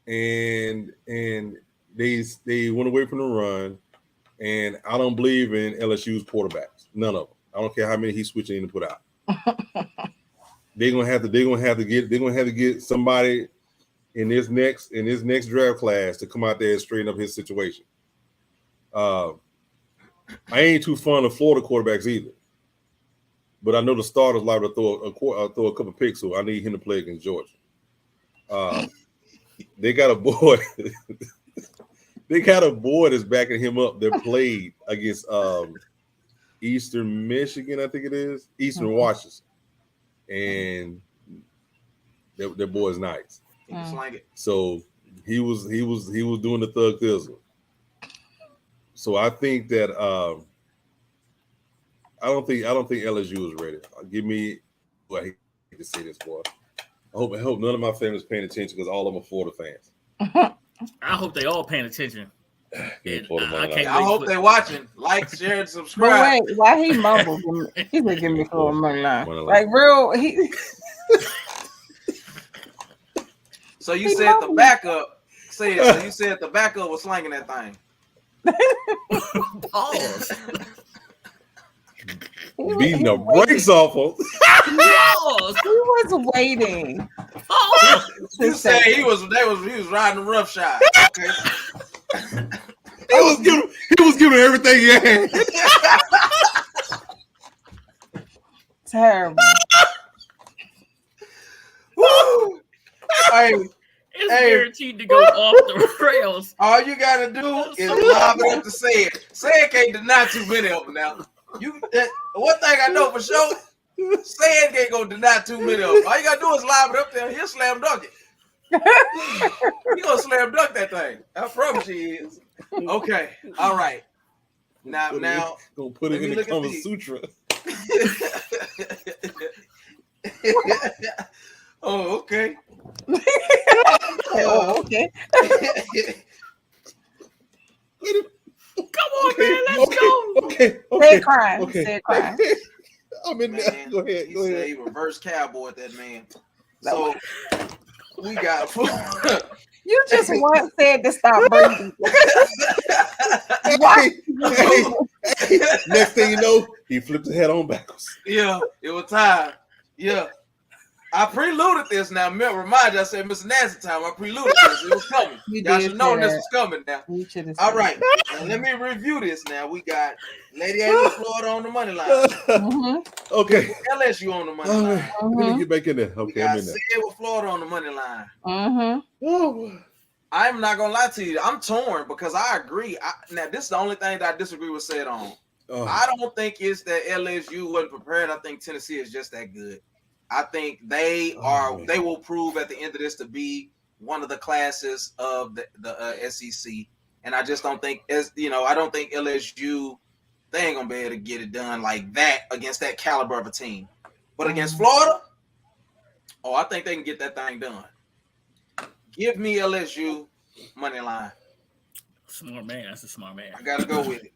and they went away from the run. And I don't believe in LSU's quarterbacks. None of them. I don't care how many he's switching in to put out. They're gonna have to get somebody in this next draft class to come out there and straighten up his situation. I ain't too fond of Florida quarterbacks either, but I know the starter's liable to throw a couple picks, so I need him to play against Georgia. They got a boy. They got a boy that's backing him up that played against Eastern Michigan, I think it is, Eastern Washington, and that boy's nice. So he was doing the thug thizzle. So I think that I don't think LSU is ready. Give me. Well, I hate to say this, boy. I hope none of my family's paying attention because all of them are Florida fans. I hope they all paying attention. I hope they're watching. Like, share, and subscribe. But wait, why he mumbled? He's gonna give me full money line. Like real. So you said the backup. So you said the backup was slanging that thing. Pause. Beating the brakes off of. He was waiting. You said he was riding the roughshod. Okay. He was giving everything he had. Terrible. Woo! It's guaranteed to go off the rails. All you gotta do is lob it up to say it. Say it can't deny too many of them now. One thing I know for sure, say it can't go deny too many of them. All you gotta do is lob it up there. He'll slam dunk it. He gonna slam dunk that thing. I promise he is. Okay. All right. Now gonna put it in the Kama Sutra. Oh, okay. Oh, okay. Come on, man. Let's go. Okay. Say crime. Say crime. I'm in there. Go ahead. He reverse cowboy that man. So we got You just once said to stop breathing. Hey, next thing you know, he flipped his head on backwards. Yeah, it was time. Yeah. I preluded this now. Remind you, I said Mr. Nancy time. I preluded this. It was coming. Y'all should know this was coming now. All right. Now, let me review this now. We got Lady A with Florida on the money line. Okay. LSU on the money line. Let me get back in there. Okay, I'm in there. Sid with Florida on the money line. I'm not going to lie to you. I'm torn because I agree. Now, this is the only thing that I disagree with Sid on. I don't think it's that LSU wasn't prepared. I think Tennessee is just that good. I think they will prove at the end of this to be one of the classes of the SEC. And I just don't think, I don't think LSU, they ain't going to be able to get it done like that against that caliber of a team. But against Florida, I think they can get that thing done. Give me LSU money line. Smart man. That's a smart man. I got to go with it.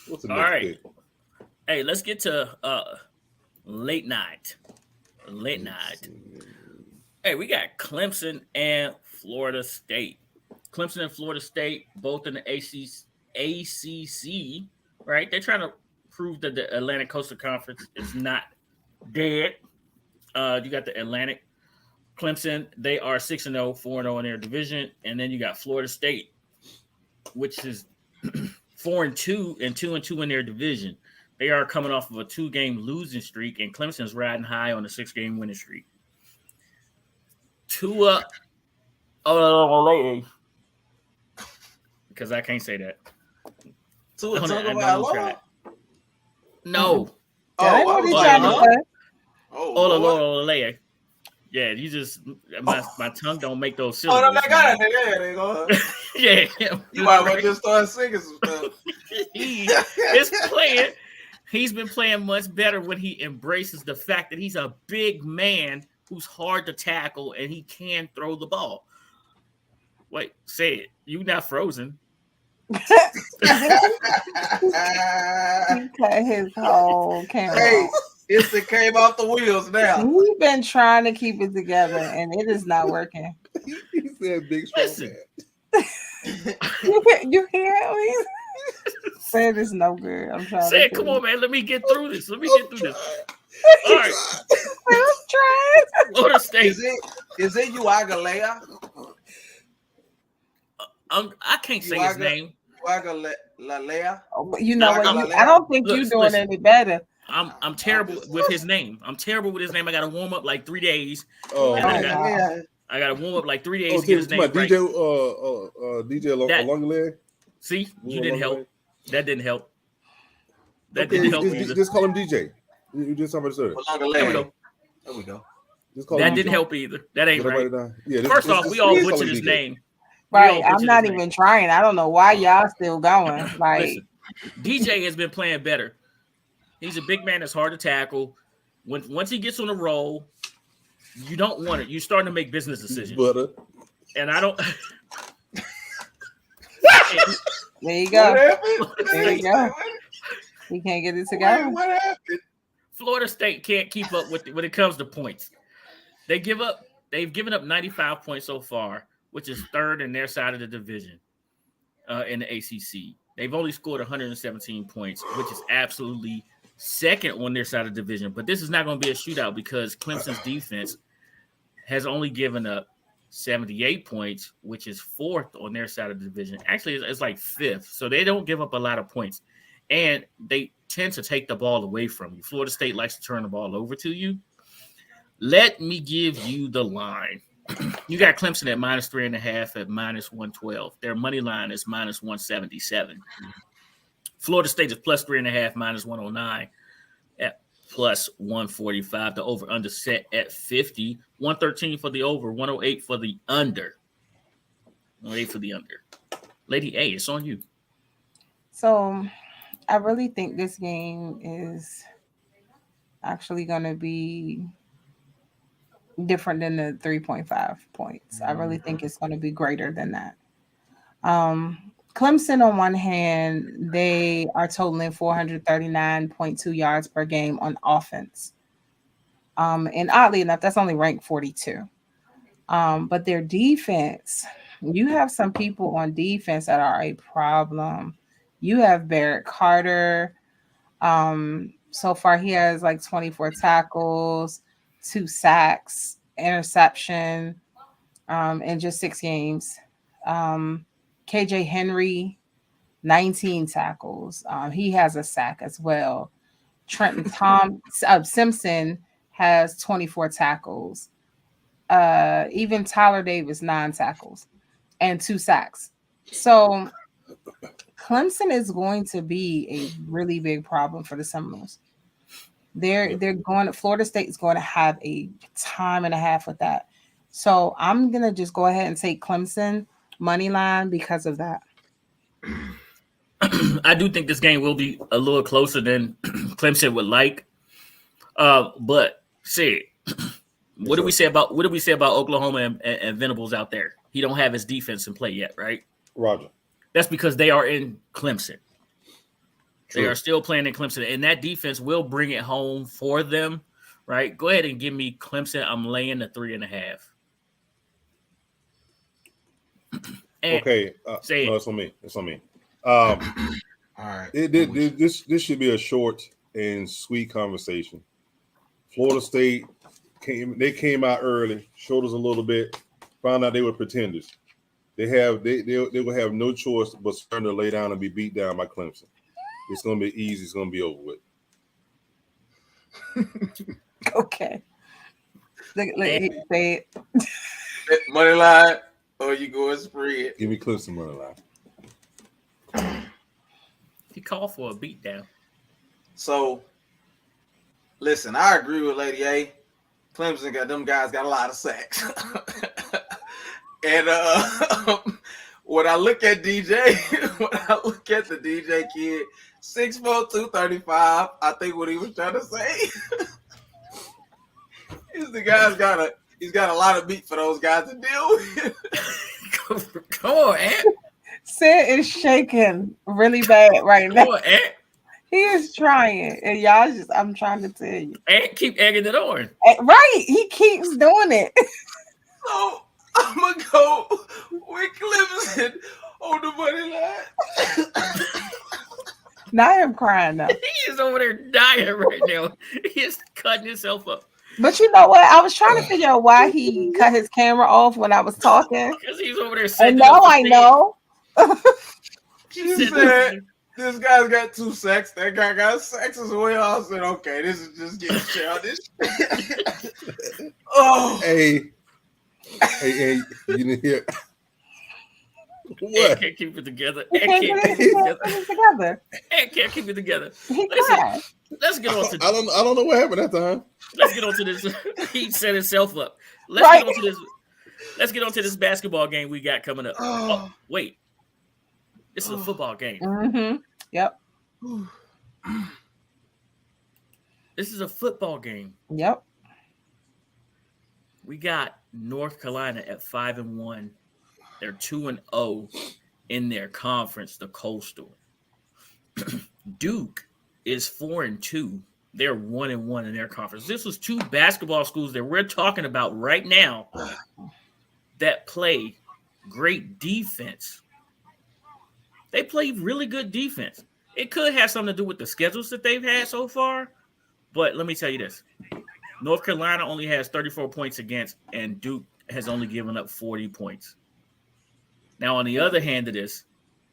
What's All right. Hey, let's get to late night. Hey, we got Clemson and Florida State. Clemson and Florida State, both in the ACC, right? They're trying to prove that the Atlantic Coastal Conference is not dead. You got the Atlantic. Clemson, they are 6-0, 4-0 in their division. And then you got Florida State, which is 4-2 and 2-2 in their division. They are coming off of a 2-game losing streak, and Clemson's riding high on a 6-game winning streak. Tua, because I can't say that. Tua Tagovailoa? No. Yeah, you just my tongue don't make those syllables. Yeah, you might want to just start singing some stuff. He's been playing much better when he embraces the fact that he's a big man who's hard to tackle and he can throw the ball. Wait, say it. You not frozen. He cut his whole camera. It came off the wheels now. We've been trying to keep it together, and it is not working. He said big strong Listen. man. You hear it? Said it's no good. I'm trying. Say it, to come tell on, man. Let me get through this. All you. right. I'm trying. Florida State. Is it Uagalea? I can't say his name. Uagalea? Oh, you know what? Look, I don't think look, you're doing listen. any better. I'm terrible with his name. I'm terrible with his name. I got to warm up like 3 days. Oh, And I man. I got to warm up like 3 days to Oh, get his my name right. DJ That- Longley. See, you didn't help. That didn't help. That Okay, didn't help either. just call him DJ. You just talking about it. There we go. There we go. Just call That him didn't DJ. help either. That ain't Did I write right. it down? Yeah. First off, we all please call butchered him his DJ. name. We all Right. I'm butchered not his even name. trying. I don't know why y'all still going. Like, Listen, DJ has been playing better. He's a big man that's hard to tackle. Once he gets on the roll, you don't want it. You're starting to make business decisions. Butter. And I don't. there you go. What happened? There you go. He can't get it together. What happened? Florida State can't keep up with when it comes to points. They've given up 95 points so far, which is third in their side of the division in the ACC. They've only scored 117 points, which is absolutely second on their side of the division. But this is not going to be a shootout because Clemson's defense has only given up 78 points, which is fourth on their side of the division. Actually, it's like fifth. So they don't give up a lot of points. And they tend to take the ball away from you. Florida State likes to turn the ball over to you. Let me give you the line. You got Clemson at -3.5 at -112. Their money line is -177. Florida State is +3.5, -109 at +145. The over-under set at 50. 113 for the over, 108 for the under. 108 for the under. Lady A, it's on you. So I really think this game is actually going to be different than the 3.5 points. I really think it's going to be greater than that. Clemson, on one hand, they are totaling 439.2 yards per game on offense. And oddly enough, that's only ranked 42. But their defense, you have some people on defense that are a problem. You have Barrett Carter. So far, he has like 24 tackles, 2 sacks, interception in just 6 games. KJ Henry, 19 tackles. He has a sack as well. Trenton Simpson has 24 tackles. Even Tyler Davis, 9 tackles and 2 sacks. So Clemson is going to be a really big problem for the Seminoles. Florida State is going to have a time and a half with that. So I'm going to just go ahead and take Clemson money line because of that. I do think this game will be a little closer than Clemson would like. But what do we say about Oklahoma and Venables out there? He don't have his defense in play yet, right? Roger. That's because they are in Clemson. True. They are still playing in Clemson, and that defense will bring it home for them, right? Go ahead and give me Clemson. I'm laying the 3.5. Okay. say no, it. it's on me. It's on me. All right. This should be a short and sweet conversation. Florida State came out early, showed us a little bit, found out they were pretenders. They will have no choice but starting to lay down and be beat down by Clemson. It's going to be easy. It's going to be over with. Okay. Say it. Money line, or you go and spread. Give me Clemson money line. He called for a beatdown. So, listen, I agree with Lady A. Clemson got a lot of sacks. And when I look at DJ, the DJ kid, 6'4", 235, I think what he was trying to say is the guy's got a lot of meat for those guys to deal with. Come on, Ant. Sid is shaking really bad right now. Come on, Ant. He is trying, and y'all I'm trying to tell you. And keep egging it on. Right, he keeps doing it. So I'm gonna go with Clemson on the money line. Now I'm crying now. He is over there dying right now. He is cutting himself up. But you know what? I was trying to figure out why he cut his camera off when I was talking. Because he's over there And setting now up the I thing. know. She said, this guy's got 2 sacks. That guy got sacks as well. I said, okay, this is just getting childish. Oh. Hey, you didn't hear. Ed What? can't keep it together. He Ed can't can't get keep it together. it together. Ed can't keep it together. He Listen, cried. let's get on to I don't know what happened that time. let's get on to this. He set himself up. Let's Right. get on to this. Let's get on to this basketball game we got coming up. Oh, wait. This is a football game. Mm-hmm. Yep. This is a football game. Yep. We got North Carolina at 5-1. They're 2-0 in their conference, the Coastal. Duke is 4-2. They're 1-1 in their conference. This was 2 basketball schools that we're talking about right now that play great defense. They play really good defense. It could have something to do with the schedules that they've had so far, but let me tell you this. North Carolina only has 34 points against, and Duke has only given up 40 points. Now, on the other hand of this,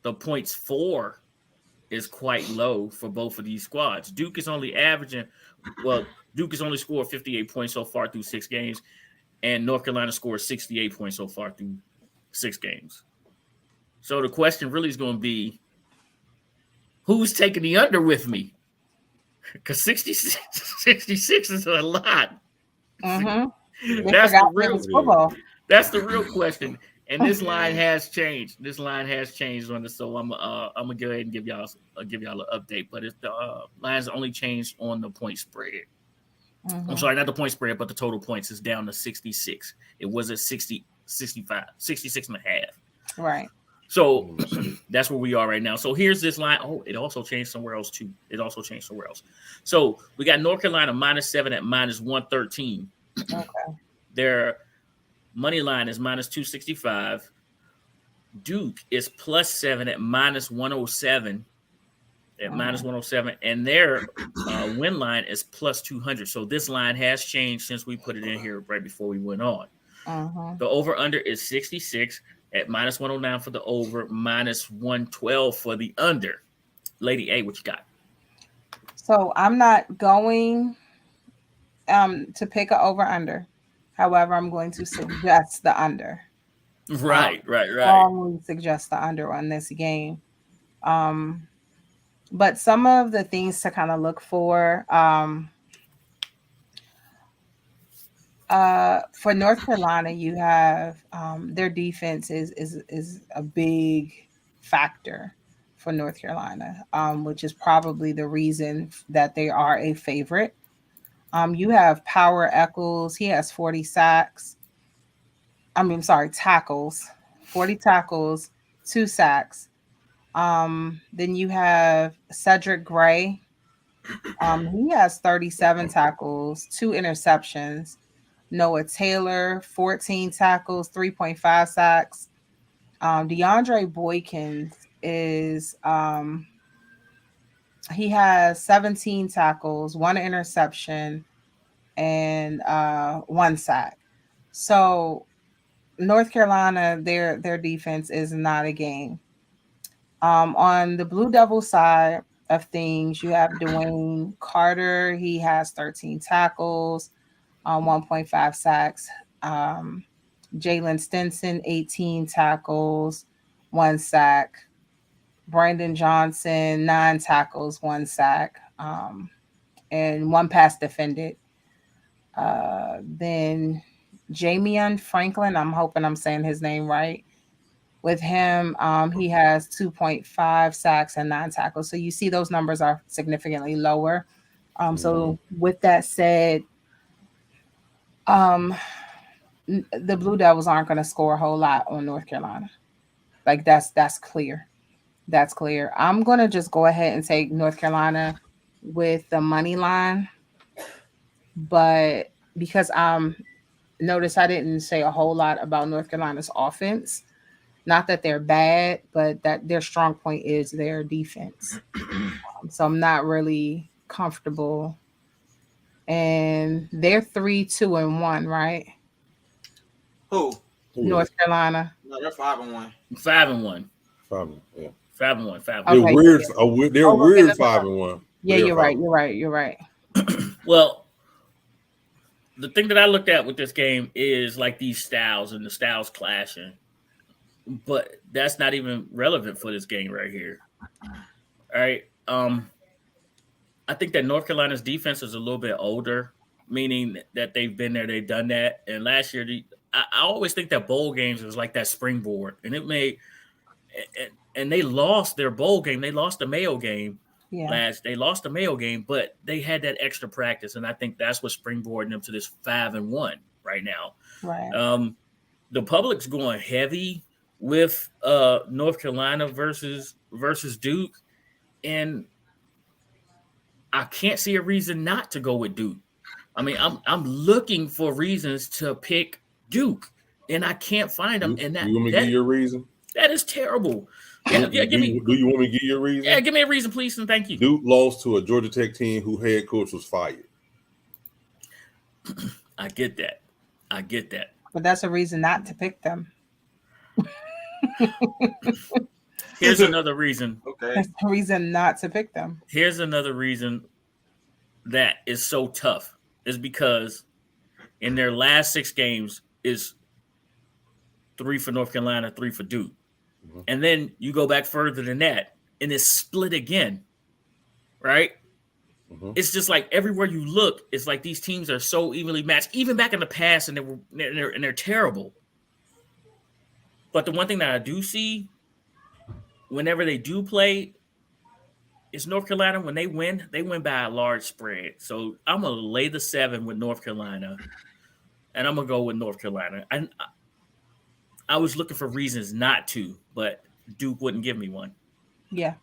the points for is quite low for both of these squads. Duke is only scored 58 points so far through 6 games, and North Carolina scored 68 points so far through 6 games. So the question really is going to be, who's taking the under with me? Because 66 is a lot. Mm-hmm. That's the real question. And this line has changed. This line has changed on this, so I'm gonna go ahead and give y'all an update. But it's the lines only changed on the point spread. Mm-hmm. I'm sorry, not the point spread, but the total points is down to 66. It was at 60, 65, 66 and a half. Right. So that's where we are right now. So here's this line. Oh, it also changed somewhere else too. So we got North Carolina -7 at -113. Okay. Their money line is -265. Duke is +7 at -107. And their win line is +200. So this line has changed since we put it in here right before we went on. The over/under is 66 at -109 for the over, -112 for the under. Lady A, what you got? So I'm not going to pick an over/under. However, I'm going to suggest the under. Right. Strongly suggest the under on this game. But some of the things to kind of look for North Carolina, you have their defense is a big factor for North Carolina, which is probably the reason that they are a favorite. You have Power Eccles. He has 40 sacks. Tackles. 40 tackles, 2 sacks. Then you have Cedric Gray. He has 37 tackles, 2 interceptions. Noah Taylor, 14 tackles, 3.5 sacks. DeAndre Boykins is he has 17 tackles, 1 interception, and 1 sack. So North Carolina, their defense is not a game. On the Blue Devil side of things, you have Dwayne Carter. He has 13 tackles, 1.5 sacks. Jalen Stinson, 18 tackles, 1 sack. Brandon Johnson, 9 tackles, 1 sack, and 1 pass defended. Then Jamion Franklin, I'm hoping I'm saying his name right. With him, he has 2.5 sacks and 9 tackles. So you see those numbers are significantly lower. So with that said, the Blue Devils aren't going to score a whole lot on North Carolina. Like that's clear. That's clear. I'm going to just go ahead and take North Carolina with the money line. But because notice I didn't say a whole lot about North Carolina's offense. Not that they're bad, but that their strong point is their defense. So I'm not really comfortable. And they're 3-2-1, right? Who? North Carolina. No, they're 5-1. 5-1. 5-1. Yeah. 5-1. 5-1. They're Okay, weird. yeah. They're weird 5-1. Yeah, They're you're right. 5-1. You're right. Well, the thing that I looked at with this game is like these styles and the styles clashing. But that's not even relevant for this game right here. All right. I think that North Carolina's defense is a little bit older, meaning that they've been there, they've done that. And last year, I always think that bowl games was like that springboard. And it made and they lost their bowl game. They lost the Mayo game. Yeah. They lost the Mayo game, but they had that extra practice. And I think that's what's springboarding them to this 5-1 right now. Right. The public's going heavy with North Carolina versus Duke, and I can't see a reason not to go with Duke. I mean, I'm looking for reasons to pick Duke, and I can't find them. And you want me to give you a reason? That is terrible. Do you want me to give you a reason? Yeah, give me a reason, please, and thank you. Duke lost to a Georgia Tech team whose head coach was fired. I get that. But that's a reason not to pick them. Here's another reason. Okay. That's a reason not to pick them. Here's another reason that is so tough is because in their last 6 games is 3 for North Carolina, 3 for Duke. Mm-hmm. And then you go back further than that and it's split again, right? Mm-hmm. It's just like everywhere you look, it's like these teams are so evenly matched, even back in the past, and they're terrible. But the one thing that I do see whenever they do play is North Carolina. When they win by a large spread. So I'm going to lay the 7 with North Carolina, and I'm going to go with North Carolina. And I was looking for reasons not to, but Duke wouldn't give me one. Yeah,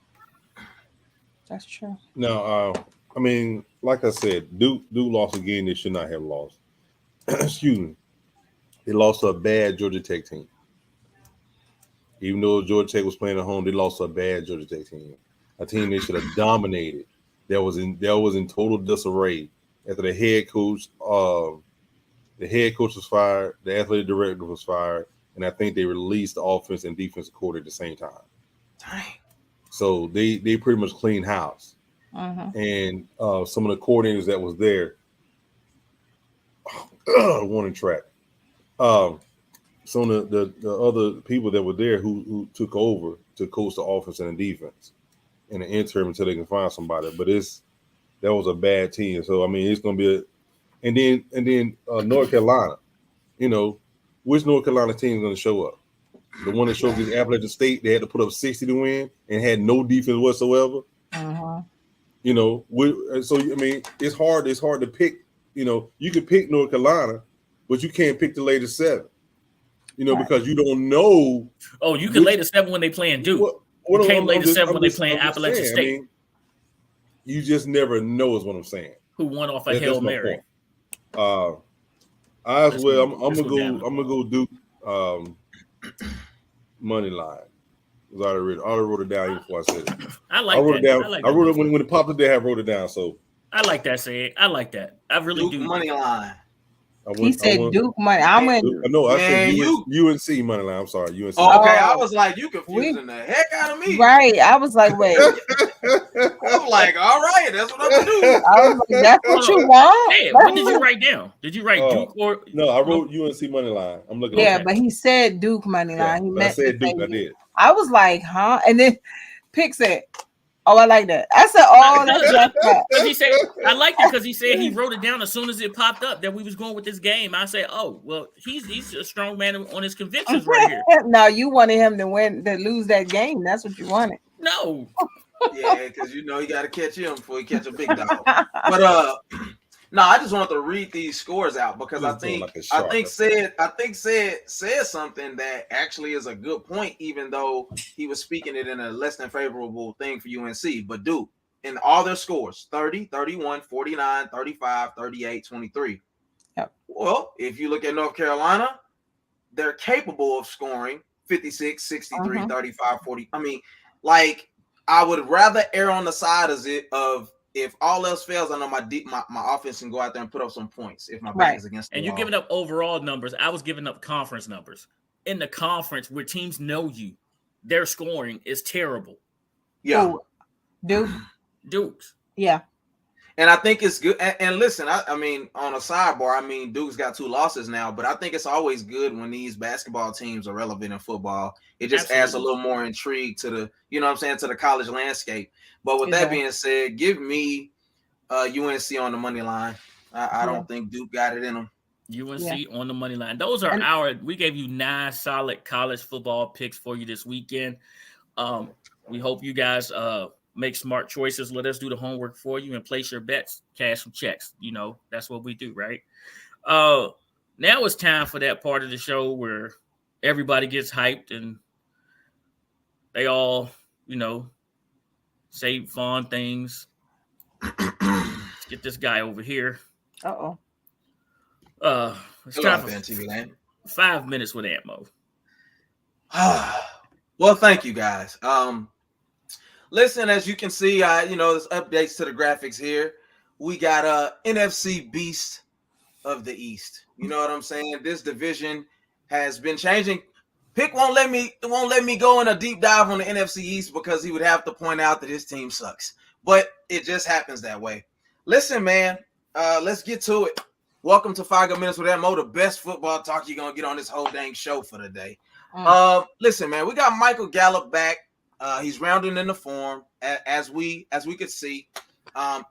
that's true. No, I mean, like I said, Duke lost a game they should not have lost. Excuse me. They lost to a bad Georgia Tech team. Even though Georgia Tech was playing at home, they lost to a bad Georgia Tech team. A team they should have dominated. That was in total disarray after the head coach was fired, the athletic director was fired, and I think they released the offense and defensive coordinator at the same time. Dang. So they pretty much cleaned house. Uh-huh. And some of the coordinators that was there, warning track. Some of the other people that were there who took over to coach the offense and the defense in the interim until they can find somebody. But that was a bad team. So I mean, it's going to be and then North Carolina. You know, which North Carolina team is going to show up? The one that showed up against Appalachian State, they had to put up 60 to win and had no defense whatsoever. Uh-huh. You know, so I mean, it's hard to pick. You know, you can pick North Carolina, but you can't pick the latest 7. You know, because you don't know. Oh, you can lay the 7 when they playing Duke. You can't lay the 7 when they playing Appalachian State. I mean, you just never know, is what I'm saying. Who won off a Hail Mary? I'm gonna go Duke money line. I already wrote it down before I said it. I wrote it down. I wrote it when it popped up there. I wrote it down. So I like that, Sid. I like that. I really Duke do. Money line. He said Duke money. I went. No, I said UNC money line. I'm sorry, UNC. Oh, okay, I was like, you confusing the heck out of me. Right. I was like, wait. I'm like, all right, that's what I'm gonna do. I was like, that's what you want? Hey, what did you write down? Did you write Duke or no? I wrote UNC money line. I'm looking. Yeah, but he said Duke money line. He meant I said Duke. I did. I was like, huh? And then Pick said, "Oh, I like that." I said, "Oh, that's just that." He said, "I liked it because he said he wrote it down as soon as it popped up that we was going with this game." I said, "Oh, well, he's a strong man on his convictions right here." No, you wanted him to lose that game. That's what you wanted. No. Yeah, because you know you got to catch him before he catch a big dog. But No, I just wanted to read these scores out because Just doing like a shark. said something that actually is a good point, even though he was speaking it in a less than favorable thing for UNC. But Duke, in all their scores, 30, 31, 49, 35, 38, 23. Yep. Well, if you look at North Carolina, they're capable of scoring 56, 63, 35, 40. I mean, like, I would rather err on the side of if all else fails, I know my offense can go out there and put up some points if my back is against the and wall. you're giving up overall numbers. I was giving up conference numbers. In the conference where teams know you, their scoring is terrible. Yeah. Duke's. Yeah. And I think it's good. And listen, I mean, on a sidebar, I mean, Duke's got 2 losses now, but I think it's always good when these basketball teams are relevant in football. It just adds a little more intrigue to the, you know what I'm saying, to the college landscape. But with that being said, give me UNC on the money line. I don't think Duke got it in them. UNC on the money line. Those are we gave you 9 solid college football picks for you this weekend. We hope you guys make smart choices. Let us do the homework for you and place your bets, cash some checks. You know, that's what we do, right? Now it's time for that part of the show where everybody gets hyped and they all, you know, say fun things. Let's get this guy over here. It's time for 5 minutes with AntMoe. Well, thank you guys. Listen, as you can see, there's updates to the graphics here. We got NFC Beast of the East. You know what I'm saying? This division has been changing. Pick won't let me go in a deep dive on the NFC East because he would have to point out that his team sucks. But it just happens that way. Listen, man, let's get to it. Welcome to 5 Good Minutes with AntMoe, the best football talk you're gonna get on this whole dang show for the day. Listen, man, we got Michael Gallup back. He's rounding in the form as we could see,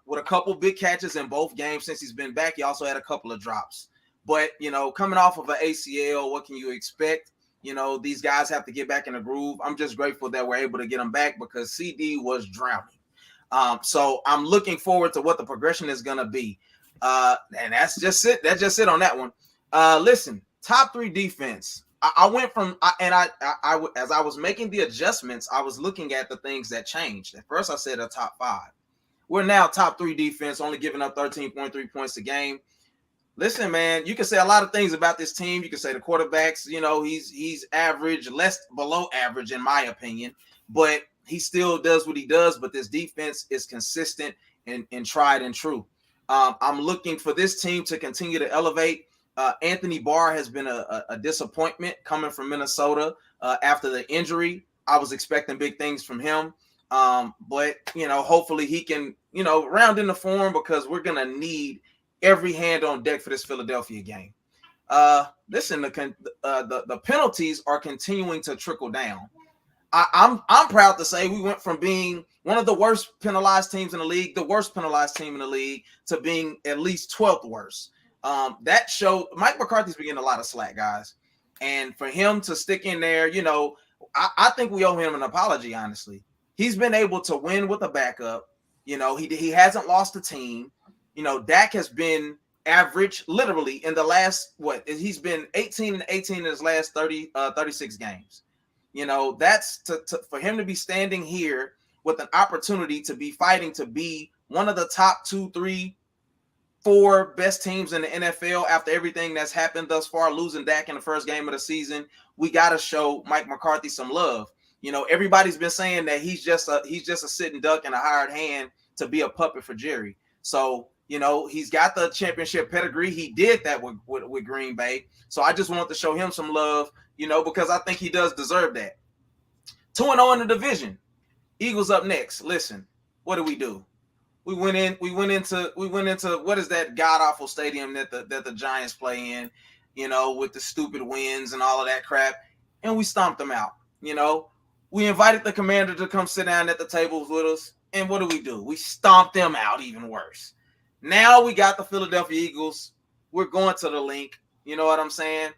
with a couple big catches in both games since he's been back. He also had a couple of drops, but coming off of an ACL, what can you expect? These guys have to get back in the groove. I'm just grateful that we're able to get him back because CD was drowning. So I'm looking forward to what the progression is going to be. And that's just it. That's just it on that one. Listen, top 3 defense. I went from as I was making the adjustments, I was looking at the things that changed. At first, I said a top 5. We're now top 3 defense, only giving up 13.3 points a game. Listen, man, you can say a lot of things about this team. You can say the quarterbacks, he's average, below average in my opinion, but he still does what he does. But this defense is consistent and tried and true. I'm looking for this team to continue to elevate. Anthony Barr has been a disappointment coming from Minnesota after the injury. I was expecting big things from him. But hopefully he can, round in the form because we're going to need every hand on deck for this Philadelphia game. Listen, the penalties are continuing to trickle down. I'm proud to say we went from being one of the worst penalized teams in the league, the worst penalized team in the league, to being at least 12th worst. That showed Mike McCarthy's been getting a lot of slack, guys. And for him to stick in there, I think we owe him an apology, honestly. He's been able to win with a backup. He hasn't lost a team. Dak has been average literally in the last, he's been 18-18 in his last 36 games. That's for him to be standing here with an opportunity to be fighting to be one of the top 2, 3, 4 best teams in the NFL after everything that's happened thus far, losing Dak in the first game of the season. We got to show Mike McCarthy some love. Everybody's been saying that he's just a sitting duck and a hired hand to be a puppet for Jerry. So, he's got the championship pedigree. He did that with Green Bay. So I just wanted to show him some love, because I think he does deserve that. 2-0 in the division. Eagles up next. Listen, what do? We went into what is that god awful stadium that the Giants play in, with the stupid winds and all of that crap, and we stomped them out. We invited the commander to come sit down at the tables with us, and what do? We stomped them out even worse. Now we got the Philadelphia Eagles. We're going to the link. You know what I'm saying?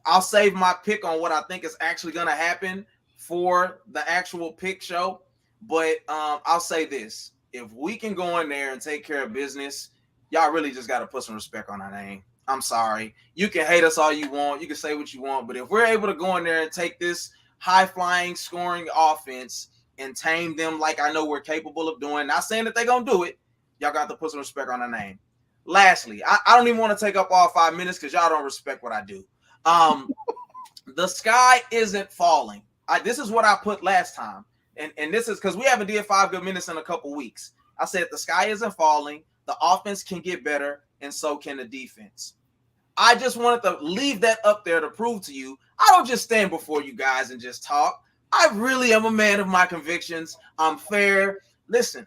I'll save my pick on what I think is actually going to happen for the actual pick show, but I'll say this. If we can go in there and take care of business, y'all really just got to put some respect on our name. I'm sorry. You can hate us all you want. You can say what you want. But if we're able to go in there and take this high-flying scoring offense and tame them like I know we're capable of doing, not saying that they're going to do it, y'all got to put some respect on our name. Lastly, I don't even want to take up all 5 minutes because y'all don't respect what I do. The sky isn't falling. This is what I put last time. And this is because we haven't did 5 good minutes in a couple weeks. I said the sky isn't falling. The offense can get better, and so can the defense. I just wanted to leave that up there to prove to you, I don't just stand before you guys and just talk. I really am a man of my convictions. I'm fair. Listen,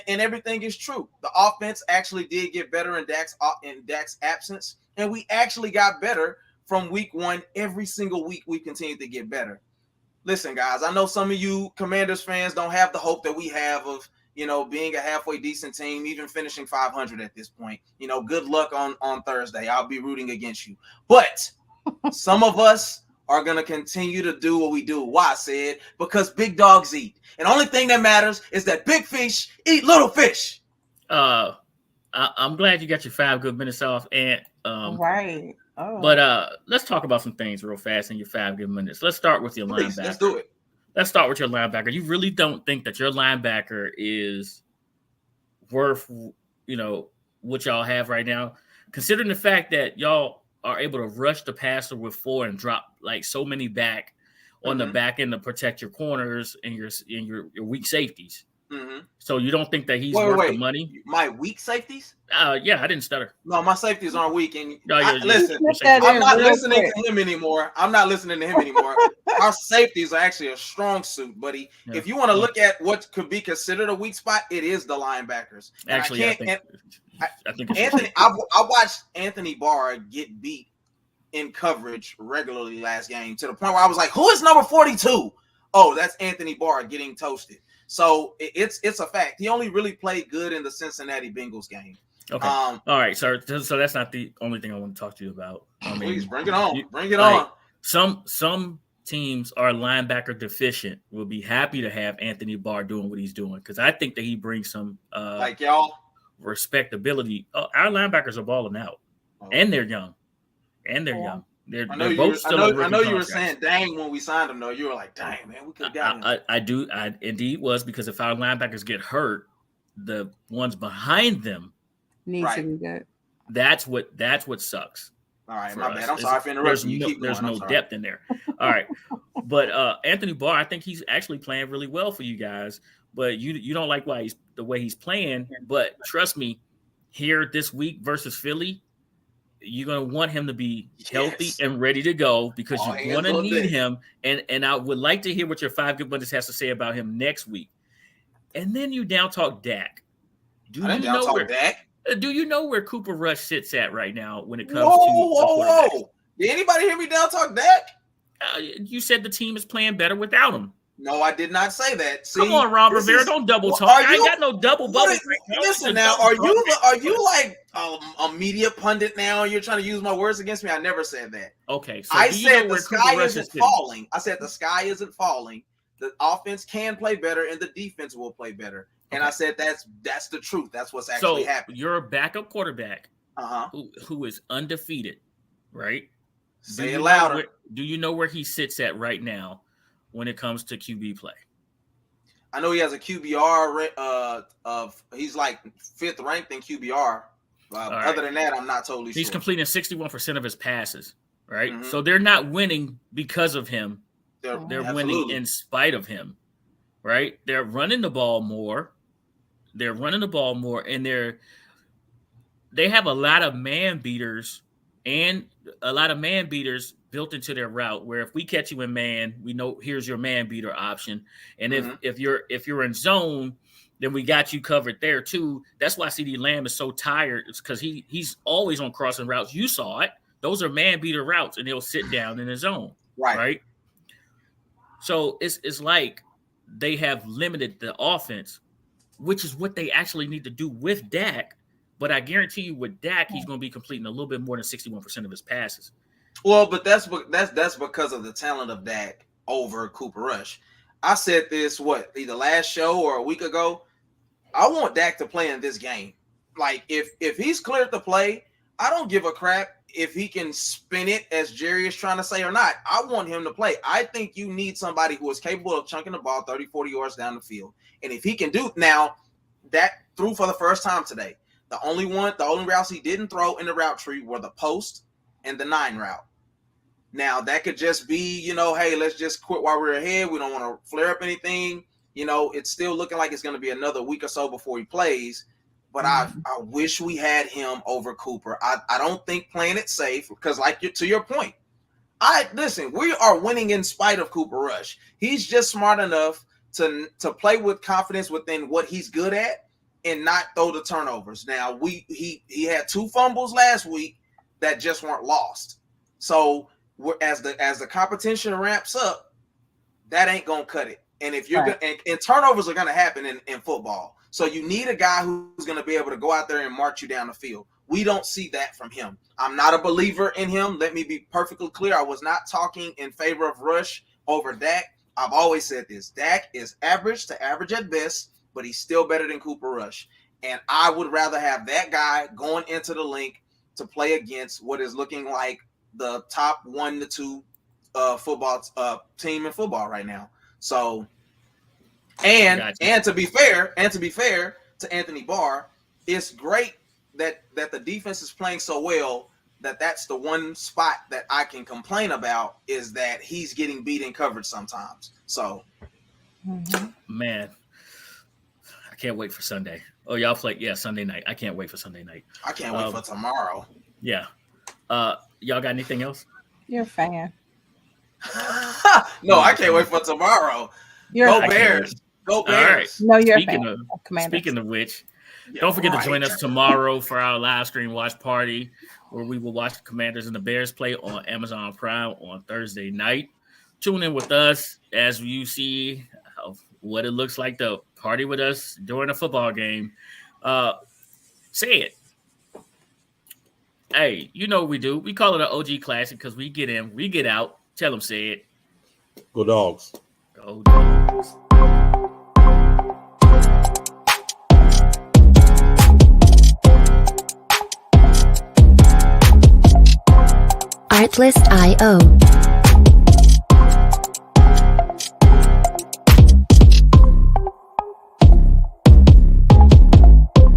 and everything is true. The offense actually did get better in Dak's absence, and we actually got better from week 1. Every single week we continued to get better. Listen, guys, I know some of you Commanders fans don't have the hope that we have of, being a halfway decent team, even finishing 500 at this point. Good luck on Thursday. I'll be rooting against you. But some of us are going to continue to do what we do. Why, I said? Because big dogs eat. And the only thing that matters is that big fish eat little fish. I'm glad you got your 5 good minutes off, and right. Oh. But let's talk about some things real fast in your 5 good minutes. Let's start with your linebacker. Let's do it. Let's start with your linebacker. You really don't think that your linebacker is worth, what y'all have right now, considering the fact that y'all are able to rush the passer with 4 and drop like so many back on the back end to protect your corners and your weak safeties. Mm-hmm. So you don't think that he's worth the money? My weak safeties? Yeah, I didn't stutter. No, my safeties aren't weak. And listen, I'm not listening to him anymore. Our safeties are actually a strong suit, buddy. Yeah. If you want to look at what could be considered a weak spot, it is the linebackers. And actually, I think Anthony. I watched Anthony Barr get beat in coverage regularly last game to the point where I was like, "Who is number 42?" Oh, that's Anthony Barr getting toasted. So it's a fact. He only really played good in the Cincinnati Bengals game. Okay. All right, sir. So that's not the only thing I want to talk to you about. Please bring it on. Bring it on. Some teams are linebacker deficient. Will be happy to have Anthony Barr doing what he's doing because I think that he brings some like y'all respectability. Our linebackers are balling out, and they're young, young. I know you were saying dang when we signed him though. You were like, dang man, we could have got him. I indeed was because if our linebackers get hurt, the ones behind them need to be good. That's what sucks. All right, my bad. I'm sorry for interrupting you. There's no depth in there. All right, but Anthony Barr, I think he's actually playing really well for you guys. But you don't like the way he's playing. But trust me, here this week versus Philly, you're going to want him to be healthy and ready to go because you're going to need him. And I would like to hear what your 5 good buddies has to say about him next week. And then you down talk Dak. Do you know where Cooper Rush sits at right now when it comes to whoa. Did anybody hear me down talk Dak? You said the team is playing better without him. No, I did not say that. See, come on, Ron Rivera, don't double talk. I ain't got no double bubbles right now. Listen now, are you like a media pundit now? You're trying to use my words against me? I never said that. Okay, so I said the sky isn't falling. I said the sky isn't falling. The offense can play better, and the defense will play better. And I said that's the truth. That's what's actually happening. You're a backup quarterback, who is undefeated, right? Say it louder. Do you know where he sits at right now when it comes to QB play? I know he has a QBR of he's like 5th ranked in QBR. Other than that, I'm not totally sure. He's completing 61% of his passes, right? Mm-hmm. So they're not winning because of him. They're winning in spite of him, right? They're running the ball more. And they have a lot of man beaters built into their route where if we catch you in man, we know here's your man beater option. And if you're in zone, then we got you covered there too. That's why CeeDee Lamb is so tired. It's because he's always on crossing routes. You saw it. Those are man beater routes, and he'll sit down in his zone. Right. So it's like they have limited the offense, which is what they actually need to do with Dak. But I guarantee you with Dak, he's going to be completing a little bit more than 61% of his passes. Well, but that's because of the talent of Dak over Cooper Rush. I said this, either last show or a week ago. I want Dak to play in this game. Like if he's cleared to play, I don't give a crap if he can spin it as Jerry is trying to say or not. I want him to play. I think you need somebody who is capable of chunking the ball 30, 40 yards down the field. And if he can do now, that threw for the first time today. The only routes he didn't throw in the route tree were the post and the 9 route. Now that could just be, hey, let's just quit while we're ahead. We don't want to flare up anything. It's still looking like it's going to be another week or so before he plays. But I wish we had him over Cooper. I don't think playing it safe because, to your point, we are winning in spite of Cooper Rush. He's just smart enough to play with confidence within what he's good at and not throw the turnovers. Now he had 2 fumbles last week that just weren't lost. So as the competition ramps up, that ain't gonna cut it. And if you're and turnovers are gonna happen in football. So you need a guy who's going to be able to go out there and march you down the field. We don't see that from him. I'm not a believer in him. Let me be perfectly clear. I was not talking in favor of Rush over Dak. I've always said this. Dak is average to average at best, but he's still better than Cooper Rush. And I would rather have that guy going into the link to play against what is looking like the top 1 to 2 football team in football right now. So And to be fair to Anthony Barr, it's great that the defense is playing so well that's the one spot that I can complain about is that he's getting beat in coverage sometimes. So, man, I can't wait for Sunday. Oh, y'all play? Yeah, Sunday night. I can't wait for Sunday night. I can't wait for tomorrow. Yeah. Y'all got anything else? You're a fan. No, I can't wait for tomorrow. Go Bears. Go Bears. All right. No, you're a fan. Speaking of which, don't forget to join us tomorrow for our live stream watch party where we will watch the Commanders and the Bears play on Amazon Prime on Thursday night. Tune in with us as you see what it looks like to party with us during a football game. Say it. Hey, you know what we do. We call it an OG Classic because we get in, we get out. Tell them, say it. Go Dogs. Go Dogs. Artlist.io